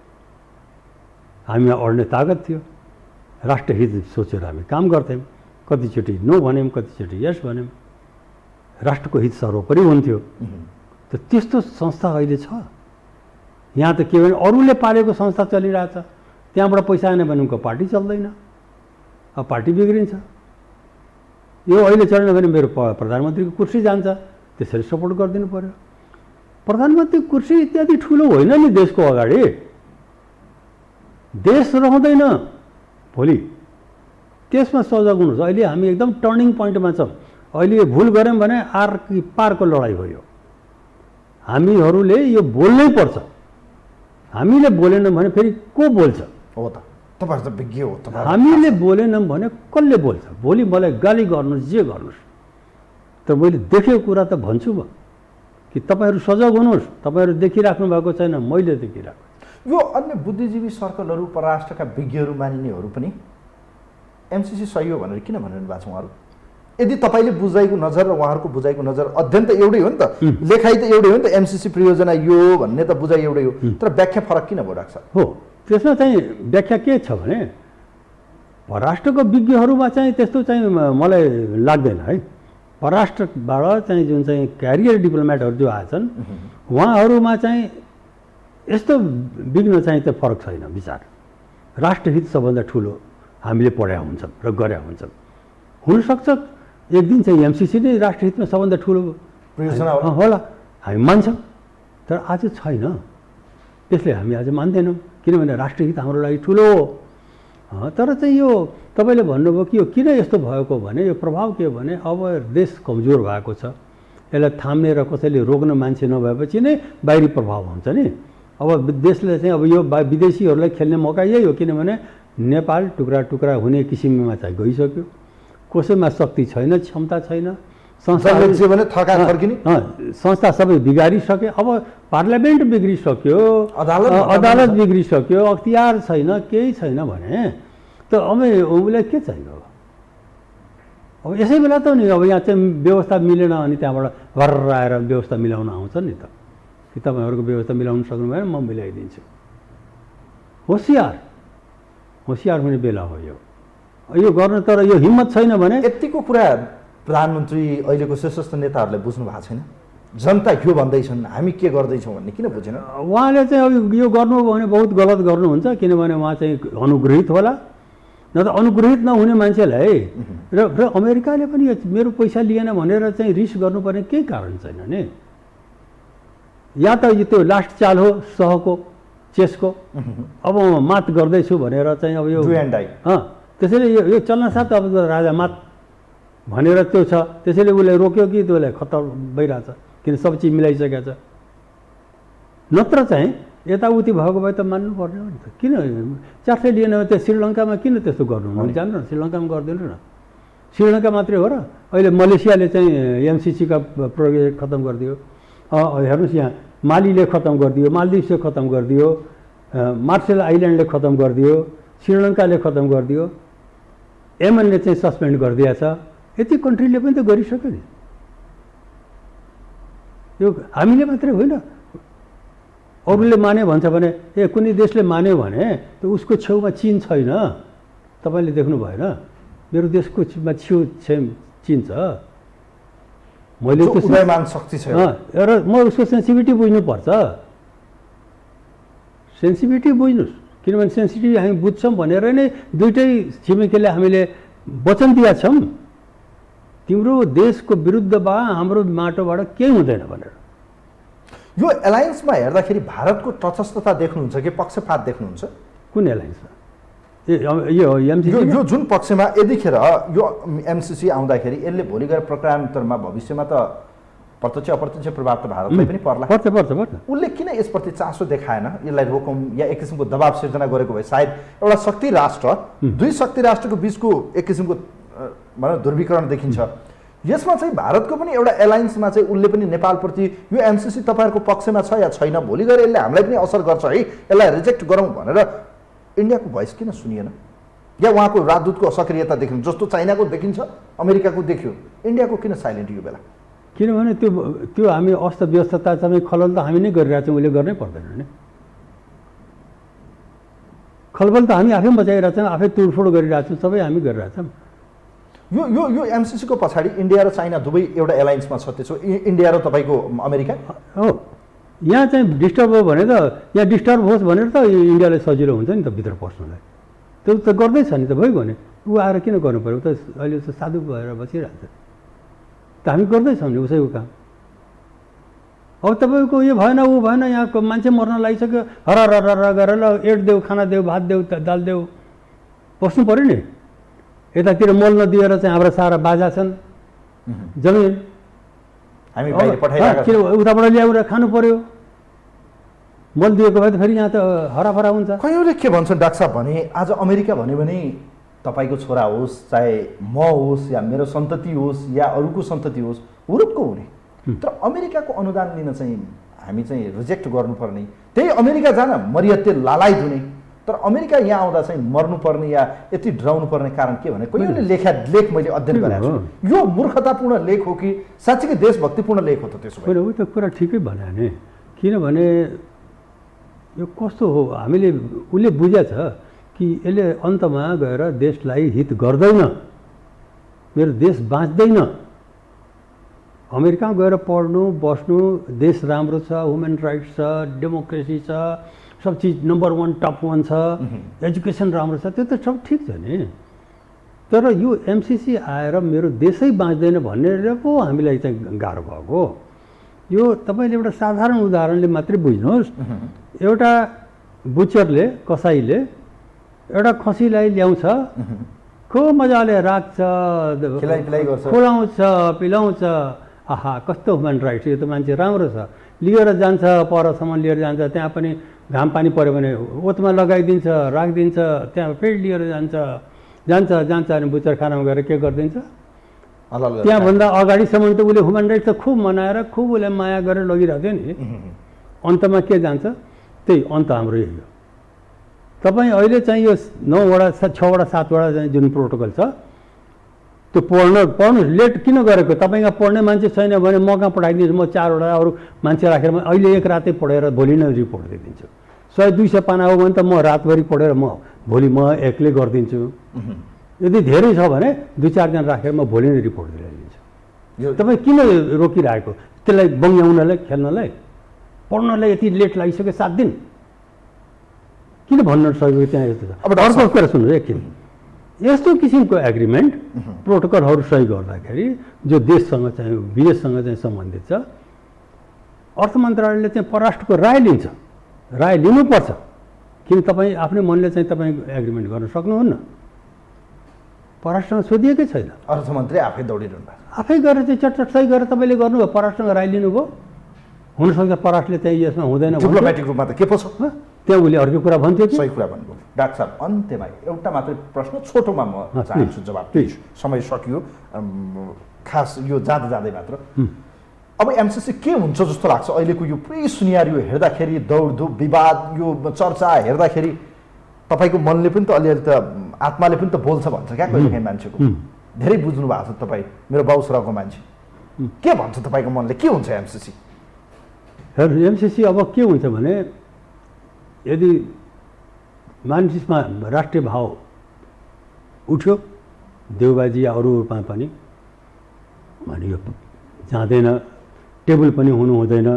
हामीमा अड्ने तागत थियो, राष्ट्रहित सोचेर हामी काम गर्थ्यौँ। कतिचोटि नो भन्यौँ, कतिचोटि यस भन्यौँ, राष्ट्रको हित सर्वोपरि हुन्थ्यो। त त्यस्तो संस्था अहिले छ यहाँ त। के भने अरूले पालेको संस्था चलिरहेछ, त्यहाँबाट पैसा आएन भने उनको पार्टी चल्दैन, अब पार्टी बिग्रिन्छ। यो अहिले चढेन भने मेरो प्रधानमन्त्रीको कुर्सी जान्छ, त्यसरी सपोर्ट गरिदिनु पर्यो। प्रधानमन्त्री कुर्सी इत्यादि ठुलो होइन नि देशको अगाडि, देश रहँदैन भोलि, त्यसमा सजग हुनुहोस्। अहिले हामी एकदम टर्निङ पोइन्टमा छौँ। अहिले भुल गऱ्यौँ भने आर कि पारको लडाइँ भयो। हामीहरूले यो बोल्नै पर्छ। हामीले बोलेनौँ भने फेरि को बोल्छ? हो त, तपाईँहरू त विज्ञ हो। हामीले बोलेनौँ भने कसले बोल्छ? भोलि मलाई गाली गर्नुहोस्, जे गर्नुहोस्, तर मैले देखेको कुरा त भन्छु म कि तपाईँहरू सजग हुनुहोस्। तपाईँहरू देखिराख्नु भएको छैन, मैले देखिरहेको। यो अन्य बुद्धिजीवी सर्कलहरू, परराष्ट्रका विज्ञहरू मानिनेहरू पनि एमसिसी सही हो भनेर किन भनिरहनु भएको छ उहाँहरू? यदि तपाईँले बुझाइको नजर र उहाँहरूको बुझाइको नजर अध्ययन त एउटै हो नि त, लेखाइ त एउटै हो नि त, एमसिसी प्रयोजना यो भन्ने त बुझाइ एउटै हो, तर व्याख्या फरक किन भइरहेको छ? हो, त्यसमा चाहिँ व्याख्या के छ भने परराष्ट्रको विज्ञहरूमा चाहिँ त्यस्तो चाहिँ मलाई लाग्दैन है। परराष्ट्रबाट चाहिँ जुन चाहिँ क्यारियर डिप्लोमेटहरू जो आएछन् उहाँहरूमा चाहिँ यस्तो विघ्न चाहिँ त फरक छैन विचार। राष्ट्रहित सबभन्दा ठुलो हामीले पढाएका हुन्छौँ र गरेका हुन्छौँ। हुनसक्छ एक दिन चाहिँ एमसिसी नै राष्ट्रहितमा सबभन्दा ठुलो प्रयोजना होला, हामी मान्छौँ, तर आज छैन। त्यसले हामी आज मान्दैनौँ, किनभने राष्ट्रहित हाम्रो लागि ठुलो हो। तर चाहिँ यो तपाईँले भन्नुभयो कि यो किन यस्तो भएको भने यो प्रभाव के हो भने अब देश कमजोर भएको छ, यसलाई थाम्ने र कसैले रोक्न मान्छे नभएपछि नै बाहिरी प्रभाव हुन्छ नि। अब देशले चाहिँ अब यो विदेशीहरूलाई खेल्ने मौका यही हो, किनभने नेपाल टुक्रा टुक्रा हुने किसिममा चाहिँ गइसक्यो। कसैमा शक्ति छैन, क्षमता छैन, संस्था सबै बिगारिसके। अब पार्लियामेन्ट बिग्रिसक्यो, अदालत बिग्रिसक्यो, अख्तियार छैन, केही छैन भने त अब उसलाई के चाहियो? अब यसै बेला त नि अब यहाँ चाहिँ व्यवस्था मिलेन अनि त्यहाँबाट भर्र आएर व्यवस्था मिलाउन आउँछ नि त, कि तपाईँहरूको व्यवस्था मिलाउन सक्नु भएन म मिलाइदिन्छु। होसियार हुने बेला हो यो गर्नु। तर यो हिम्मत छैन भने यतिको कुरा प्रधानमन्त्री अहिलेको शीर्षस्थ नेताहरूले बुझ्नु भएको छैन। जनता यो भन्दैछन्, हामी के गर्दैछौँ भन्ने किन बुझेन? उहाँले चाहिँ अब यो गर्नु भने बहुत गलत गर्नुहुन्छ, किनभने उहाँ चाहिँ अनुग्रहित होला, न त अनुग्रहित नहुने मान्छेलाई र अमेरिकाले पनि मेरो पैसा लिएन भनेर चाहिँ रिस गर्नुपर्ने केही कारण छैन नि। या त त्यो लास्ट चाल हो सहको चेसको, अब म मात गर्दैछु भनेर चाहिँ अब यो त्यसैले यो चल्न साथ अब राजा मात भनेर त्यो छ, त्यसैले उसले रोक्यो कि त्यसलाई खतरा भइरहेछ, किन सब चिज मिलाइसकेको छ। नत्र चाहिँ यताउति भएको भए त मान्नु पर्ने हो नि त। किन चार्जै लिएन त्यो श्रीलङ्कामा किन त्यस्तो गर्नु? जान्नु न, श्रीलङ्कामा गरिदिनु न। श्रीलङ्का मात्रै हो र अहिले मलेसियाले चाहिँ एमसिसीका प्रोजेक्ट खत्तम गरिदियो। हेर्नुहोस् यहाँ मालीले खत्तम गरिदियो, मालदिप्सले खत्तम गरिदियो, मार्शल आइल्यान्डले खत्तम गरिदियो, श्रीलङ्काले खत्तम गरिदियो, एमएनले चाहिँ सस्पेन्ड गरिदिएछ। यति कन्ट्रीले पनि त गरिसक्यो नि। यो हामीले मात्रै होइन, अरूले माने भन्छ भने कुनै देशले मान्यो भने त उसको छेउमा चिन छैन। तपाईँले देख्नु भएन, मेरो देशको चिन छ। मैले त्यो उदयमान शक्ति छ र म उसको सेन्सिटिभिटी बुझ्नुपर्छ। सेन्सिटिभिटी बुझ्नुहोस्, किनभने सेन्सिटिभ हामी बुझ्छौँ भनेर नै दुइटै छिमेकीले हामीले वचन दिएका छौँ, तिम्रो देशको विरुद्धमा हाम्रो माटोबाट केही हुँदैन भनेर। यो एलायन्समा हेर्दाखेरि भारतको तटस्थता देख्नुहुन्छ कि पक्षपात देख्नुहुन्छ? कुन एलायन्समा? यो एमसिसी यो जुन पक्षमा यतिखेर यो एमसिसी आउँदाखेरि यसले भोलि गएर प्रकारान्तरमा भविष्यमा त प्रत्यक्ष अप्रत्यक्ष प्रभाव त भारतलाई पनि पर्ला। पर्छ। उसले किन यसप्रति चासो देखाएन? यसलाई रोकौँ या एक किसिमको दबाव सिर्जना गरेको भए सायद एउटा शक्ति राष्ट्र, दुई शक्ति राष्ट्रको बिचको एक किसिमको भनौँ ध्रुवीकरण देखिन्छ। यसमा चाहिँ भारतको पनि एउटा एलायन्समा चाहिँ उसले पनि नेपालप्रति यो एमसिसी तपाईँहरूको पक्षमा छ या छैन, भोलि गएर यसले हामीलाई पनि असर गर्छ है, यसलाई रिजेक्ट गरौँ भनेर इन्डियाको भोइस किन सुनिएन? या उहाँको राजदूतको सक्रियता देखिन्छ जस्तो चाइनाको देखिन्छ, अमेरिकाको देखियो, इन्डियाको किन साइलेन्ट यो बेला? किनभने त्यो हामी अस्त व्यस्तता चाहिँ खलल त हामी नै गरिरहेछौँ, उसले गर्नै पर्दैन नि। खलबल त हामी आफै मचाइरहेछौँ, आफै तुडफुड गरिरहेछौँ, सबै हामी गरिरहेछौँ। यो यो यो एमसिसीको पछाडि इन्डिया र चाइना दुवै एउटा एलायन्समा छ। त्यसो इन्डिया र तपाईँको अमेरिका हो। यहाँ चाहिँ डिस्टर्ब हो भने त यहाँ डिस्टर्ब होस् भनेर त इन्डियालाई सजिलो हुन्छ नि त भित्र पस्नलाई। त्यो त गर्दैछ नि त, भइगयो नि। ऊ आएर किन गर्नु पऱ्यो? त अहिले त साधु भएर बसिरहेछ त, हामी गर्दैछौँ नि उसैको काम। अब तपाईँको यो भएन ऊ भएन, यहाँको मान्छे मर्न लागिसक्यो, हर गरेर एड देऊ, खाना देऊ, भात देऊ, दाल देऊ, बस्नु पऱ्यो नि। यतातिर मोल नदिएर चाहिँ हाम्रा सारा बाजा छन्, जमिन हामी बाहिर पठाइरहेका किन उताबाट ल्याएर खानु पर्यो, मल दिएको भए त फेरि यहाँ त हराभरा हुन्छ। कयौँले के भन्छन् डाक्टर साहब भने आज अमेरिका भन्यो भने तपाईँको छोरा होस्, चाहे म होस् या मेरो सन्तति होस् या अरूको सन्तति होस्, हुरुक्क हुने। तर अमेरिकाको अनुदान लिन चाहिँ हामी चाहिँ रिजेक्ट गर्नुपर्ने, त्यही अमेरिका जान मरियत्ते लालायत हुने। तर अमेरिका यहाँ आउँदा चाहिँ मर्नुपर्ने या यति डराउनु पर्ने कारण के भने कयौँले लेख मैले अध्ययन गरेको छु। यो मूर्खतापूर्ण लेख हो कि साँच्चीकै देशभक्तिपूर्ण लेख हो त? त्यसो होइन, उही त कुरा ठिकै भने नि, किनभने यो कस्तो हो, हामीले उसले बुझेछ कि यसले अन्तमा गएर देशलाई हित गर्दैन, मेरो देश बाँच्दैन। अमेरिकामा गएर पढ्नु बस्नु, देश राम्रो छ, ह्युमन राइट्स छ, डेमोक्रेसी छ, सब चिज नम्बर 1 टप 1 छ, एजुकेसन राम्रो छ, त्यो त सब ठिक छ नि। तर यो एमसिसी आएर मेरो देशै बाँच्दैन भनेर पो हामीलाई चाहिँ गाह्रो भएको। यो तपाईँले एउटा साधारण उदाहरणले मात्रै बुझ्नुहोस्। एउटा बुचरले, कसाईले एउटा खसीलाई ल्याउँछ, खुब मजाले राख्छ, खुलाउँछ, पिलाउँछ, आहा कस्तो ह्युमन राइट्स, यो त मान्छे राम्रो छ। लिएर जान्छ, परसम्म लिएर जान्छ, त्यहाँ पनि घाम पानी पऱ्यो भने ओतमा लगाइदिन्छ, राखिदिन्छ, त्यहाँ फेरि लिएर जान्छ अनि बुचर खानामा गएर के गरिदिन्छ, त्यहाँभन्दा अगाडिसम्म त उसले ह्युमन राइट्स त खुब मनाएर खुब उसलाई माया गरेर लगिरहेको थियो नि। अन्तमा के जान्छ, त्यही अन्त हाम्रो यही हो। तपाईँ अहिले चाहिँ यो 9वटा 6वटा 7वटा चाहिँ जुन प्रोटोकल छ त्यो पढ्नु लेट किन गरेको? तपाईँको पढ्ने मान्छे छैन भने म कहाँ पठाइदिन्छु, म 4वटा अरू मान्छे राखेर म अहिले एक रातै पढेर भोलि नै रिपोर्ट दिइदिन्छु। 100-200 पाना हो भने त म रातभरि पढेर भोलि म एक्लै गरिदिन्छु। यदि धेरै छ भने 2-4 जना राखेर म भोलि नै रिपोर्ट दिइदिन्छु। तपाईँ किन रोकिरहेको त्यसलाई बङ्ग्याउनलाई, खेल्नलाई? पढ्नलाई यति लेट लागिसक्यो 7 दिन, किन भन्न सकेको त्यहाँ यस्तो छ? अब अर्को कुरा सुन्नुहोस् एकछिन, यस्तो किसिमको एग्रिमेन्ट प्रोटोकलहरू सही गर्दाखेरि जो देशसँग चाहिँ विदेशसँग चाहिँ सम्बन्धित छ, अर्थ मन्त्रालयले चाहिँ परराष्ट्रको राय लिन्छ, राय लिनुपर्छ। किन तपाईँ आफ्नै मनले चाहिँ तपाईँ एग्रिमेन्ट गर्न सक्नुहुन्न? परराष्ट्रमा सोधिएकै छैन, अर्थमन्त्री आफै दौडिरहनु भएको, आफै गरेर चाहिँ चटचट सही गरेर तपाईँले गर्नुभयो, परराष्ट्रमा राय लिनुभयो। हुनसक्छ परराष्ट्रले चाहिँ यसमा हुँदैन, डिप्लोमेटिक रूपमा त के पो छ, त्यहाँ उसले अर्को कुरा भन्थ्यो कि सही कुरा भन्नुभयो। डाक्टर साहब अन्त्यमा एउटा मात्रै प्रश्न छोटोमा म चाहन्छु जवाब, समय सकियो, खास यो जाँदै मात्र। अब एमसिसी के हुन्छ जस्तो लाग्छ अहिलेको यो पुरै सिनेरियो हेर्दाखेरि, दौडधुप विवाद यो चर्चा हेर्दाखेरि तपाईँको मनले पनि त अलिअलि त आत्माले पनि त बोल्छ भन्छ क्या कहिलेकाहीँ मान्छेको। धेरै बुझ्नु भएको छ तपाईँ, मेरो बाउसराको मान्छे, के भन्छ तपाईँको मनले, के हुन्छ एमसिसी? हेर्नु, एमसिसी अब के हुन्छ भने यदि मानिसमा राष्ट्रिय भाव उठ्यो देउबाजी या अरूमा पनि भने यो जाँदैन, टेबल पनि हुनु हुँदैन,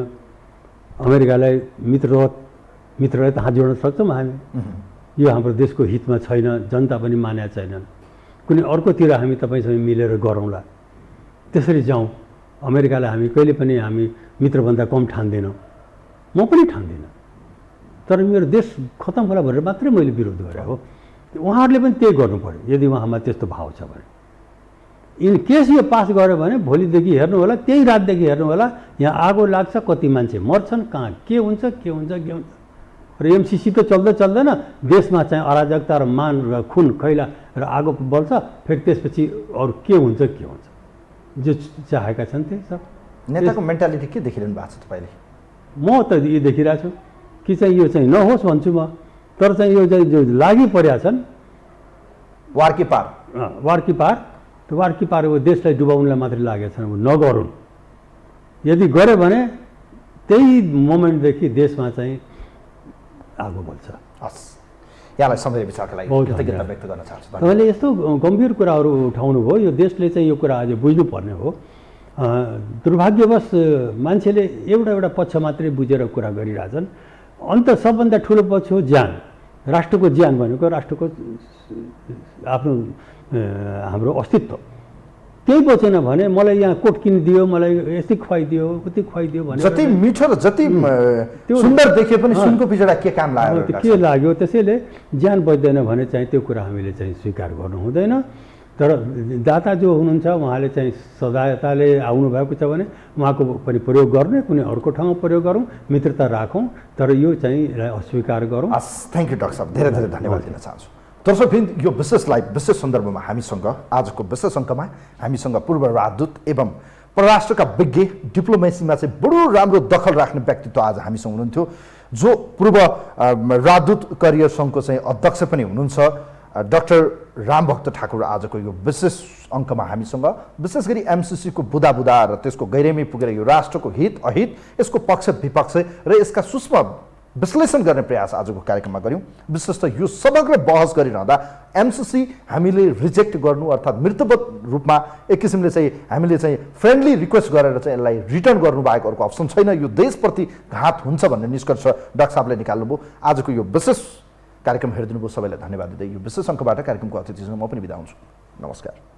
अमेरिकालाई मित्रलाई त हात जोड्न सक्छौँ हामी, यो हाम्रो देशको हितमा छैन, जनता पनि मानेको छैन, कुनै अर्कोतिर हामी तपाईँसँग मिलेर गरौँला, त्यसरी जाउँ, अमेरिकालाई हामी कहिले पनि हामी मित्रभन्दा कम ठान्दैनौँ, म पनि ठान्दिनँ। तर मेरो देश खतम होला भनेर मात्रै मैले विरोध गरेँ हो। उहाँहरूले पनि त्यही गर्नु पऱ्यो यदि उहाँमा त्यस्तो भाव छ भने। इन केस यो पास गर्यो भने भोलिदेखि हेर्नु होला, त्यही रातदेखि हेर्नु होला, यहाँ आगो लाग्छ, कति मान्छे मर्छन्, कहाँ के हुन्छ। र एमसिसी त चल्दैन, देशमा चाहिँ अराजकता र मान र खुन खैला र आगो बल्छ, फेरि त्यसपछि अरू के हुन्छ जो चाहेका छन् त्यही सब। नेताको मेन्टालिटी के देखिरहनु भएको छ तपाईँले? म त यो देखिरहेको छु कि चाहिँ यो चाहिँ नहोस् भन्छु म, तर चाहिँ यो चाहिँ जो लागि परेका छन् वार कि पार, त्यो वार कि पार हो, देशलाई डुबाउनलाई मात्रै लागेका छन्, नगरून्। यदि गऱ्यो भने त्यही मोमेन्टदेखि देशमा चाहिँ आगो बल्छ। हस्, यहाँलाई समय विचारका लागि कृतज्ञता व्यक्त गर्न चाहन्छु। तपाईँले यस्तो गम्भीर कुराहरू उठाउनु भयो, यो देशले चाहिँ यो कुरा अझै बुझ्नुपर्ने हो। दुर्भाग्यवश मान्छेले एउटा पक्ष मात्रै बुझेर कुरा गरिरहेछन्। अन्त सबभन्दा ठुलो पक्ष हो ज्यान, राष्ट्रको ज्यान भनेको राष्ट्रको आफ्नो हाम्रो अस्तित्व। त्यही बचेन भने मलाई यहाँ कोट किनिदियो, मलाई यति खुवाइदियो, उति खुवाइदियो भने जति मिठो र जति सुन्दर देखे पनि सुनको पिजडा के काम लाग्यो, के लाग्यो। त्यसैले ज्यान बच्दैन भने चाहिँ त्यो कुरा हामीले चाहिँ स्वीकार गर्नु हुँदैन। तर दाता जो हुनुहुन्छ उहाँले चाहिँ सदायताले आउनुभएको छ भने उहाँको पनि प्रयोग गर्ने, कुनै अर्को ठाउँमा प्रयोग गरौँ, मित्रता राखौँ, तर यो चाहिँ यसलाई अस्वीकार गरौँ। थ्याङ्क यू डाक्टर साहब, धेरै धेरै धन्यवाद दिन चाहन्छु। दर्शकवृन्द, यो विशेष लाइभ विशेष सन्दर्भमा हामीसँग आजको विशेष अङ्कमा हामीसँग पूर्व राजदूत एवं परराष्ट्रका विज्ञ, डिप्लोमेसीमा चाहिँ बडो राम्रो दखल राख्ने व्यक्तित्व आज हामीसँग हुनुहुन्थ्यो, जो पूर्व राजदूत करियर सङ्घको चाहिँ अध्यक्ष पनि हुनुहुन्छ, डाक्टर रामभक्त ठाकुर आजको यो विशेष अङ्कमा हामीसँग विशेष गरी एमसिसीको बुदा र त्यसको गहिराइमै पुगेर यो राष्ट्रको हित अहित, यसको पक्ष विपक्ष र यसका सूक्ष्म विश्लेषण गर्ने प्रयास आजको कार्यक्रममा गऱ्यौँ। विशेष त यो समग्र बहस गरिरहँदा एमसिसी हामीले रिजेक्ट गर्नु अर्थात् मृतवत रूपमा एक किसिमले चाहिँ हामीले चाहिँ फ्रेन्डली रिक्वेस्ट गरेर चाहिँ यसलाई रिटर्न गर्नु बाहेक अर्को अप्सन छैन, यो देशप्रति घात हुन्छ भन्ने निष्कर्ष डाक्टर साहबले निकाल्नुभयो। आजको यो विशेष कार्यक्रम हेरिदिनु भयो, सबैलाई धन्यवाद दिँदै यो विशेष अङ्कबाट कार्यक्रमको अतिथिसँग म पनि बिदा हुन्छु। नमस्कार।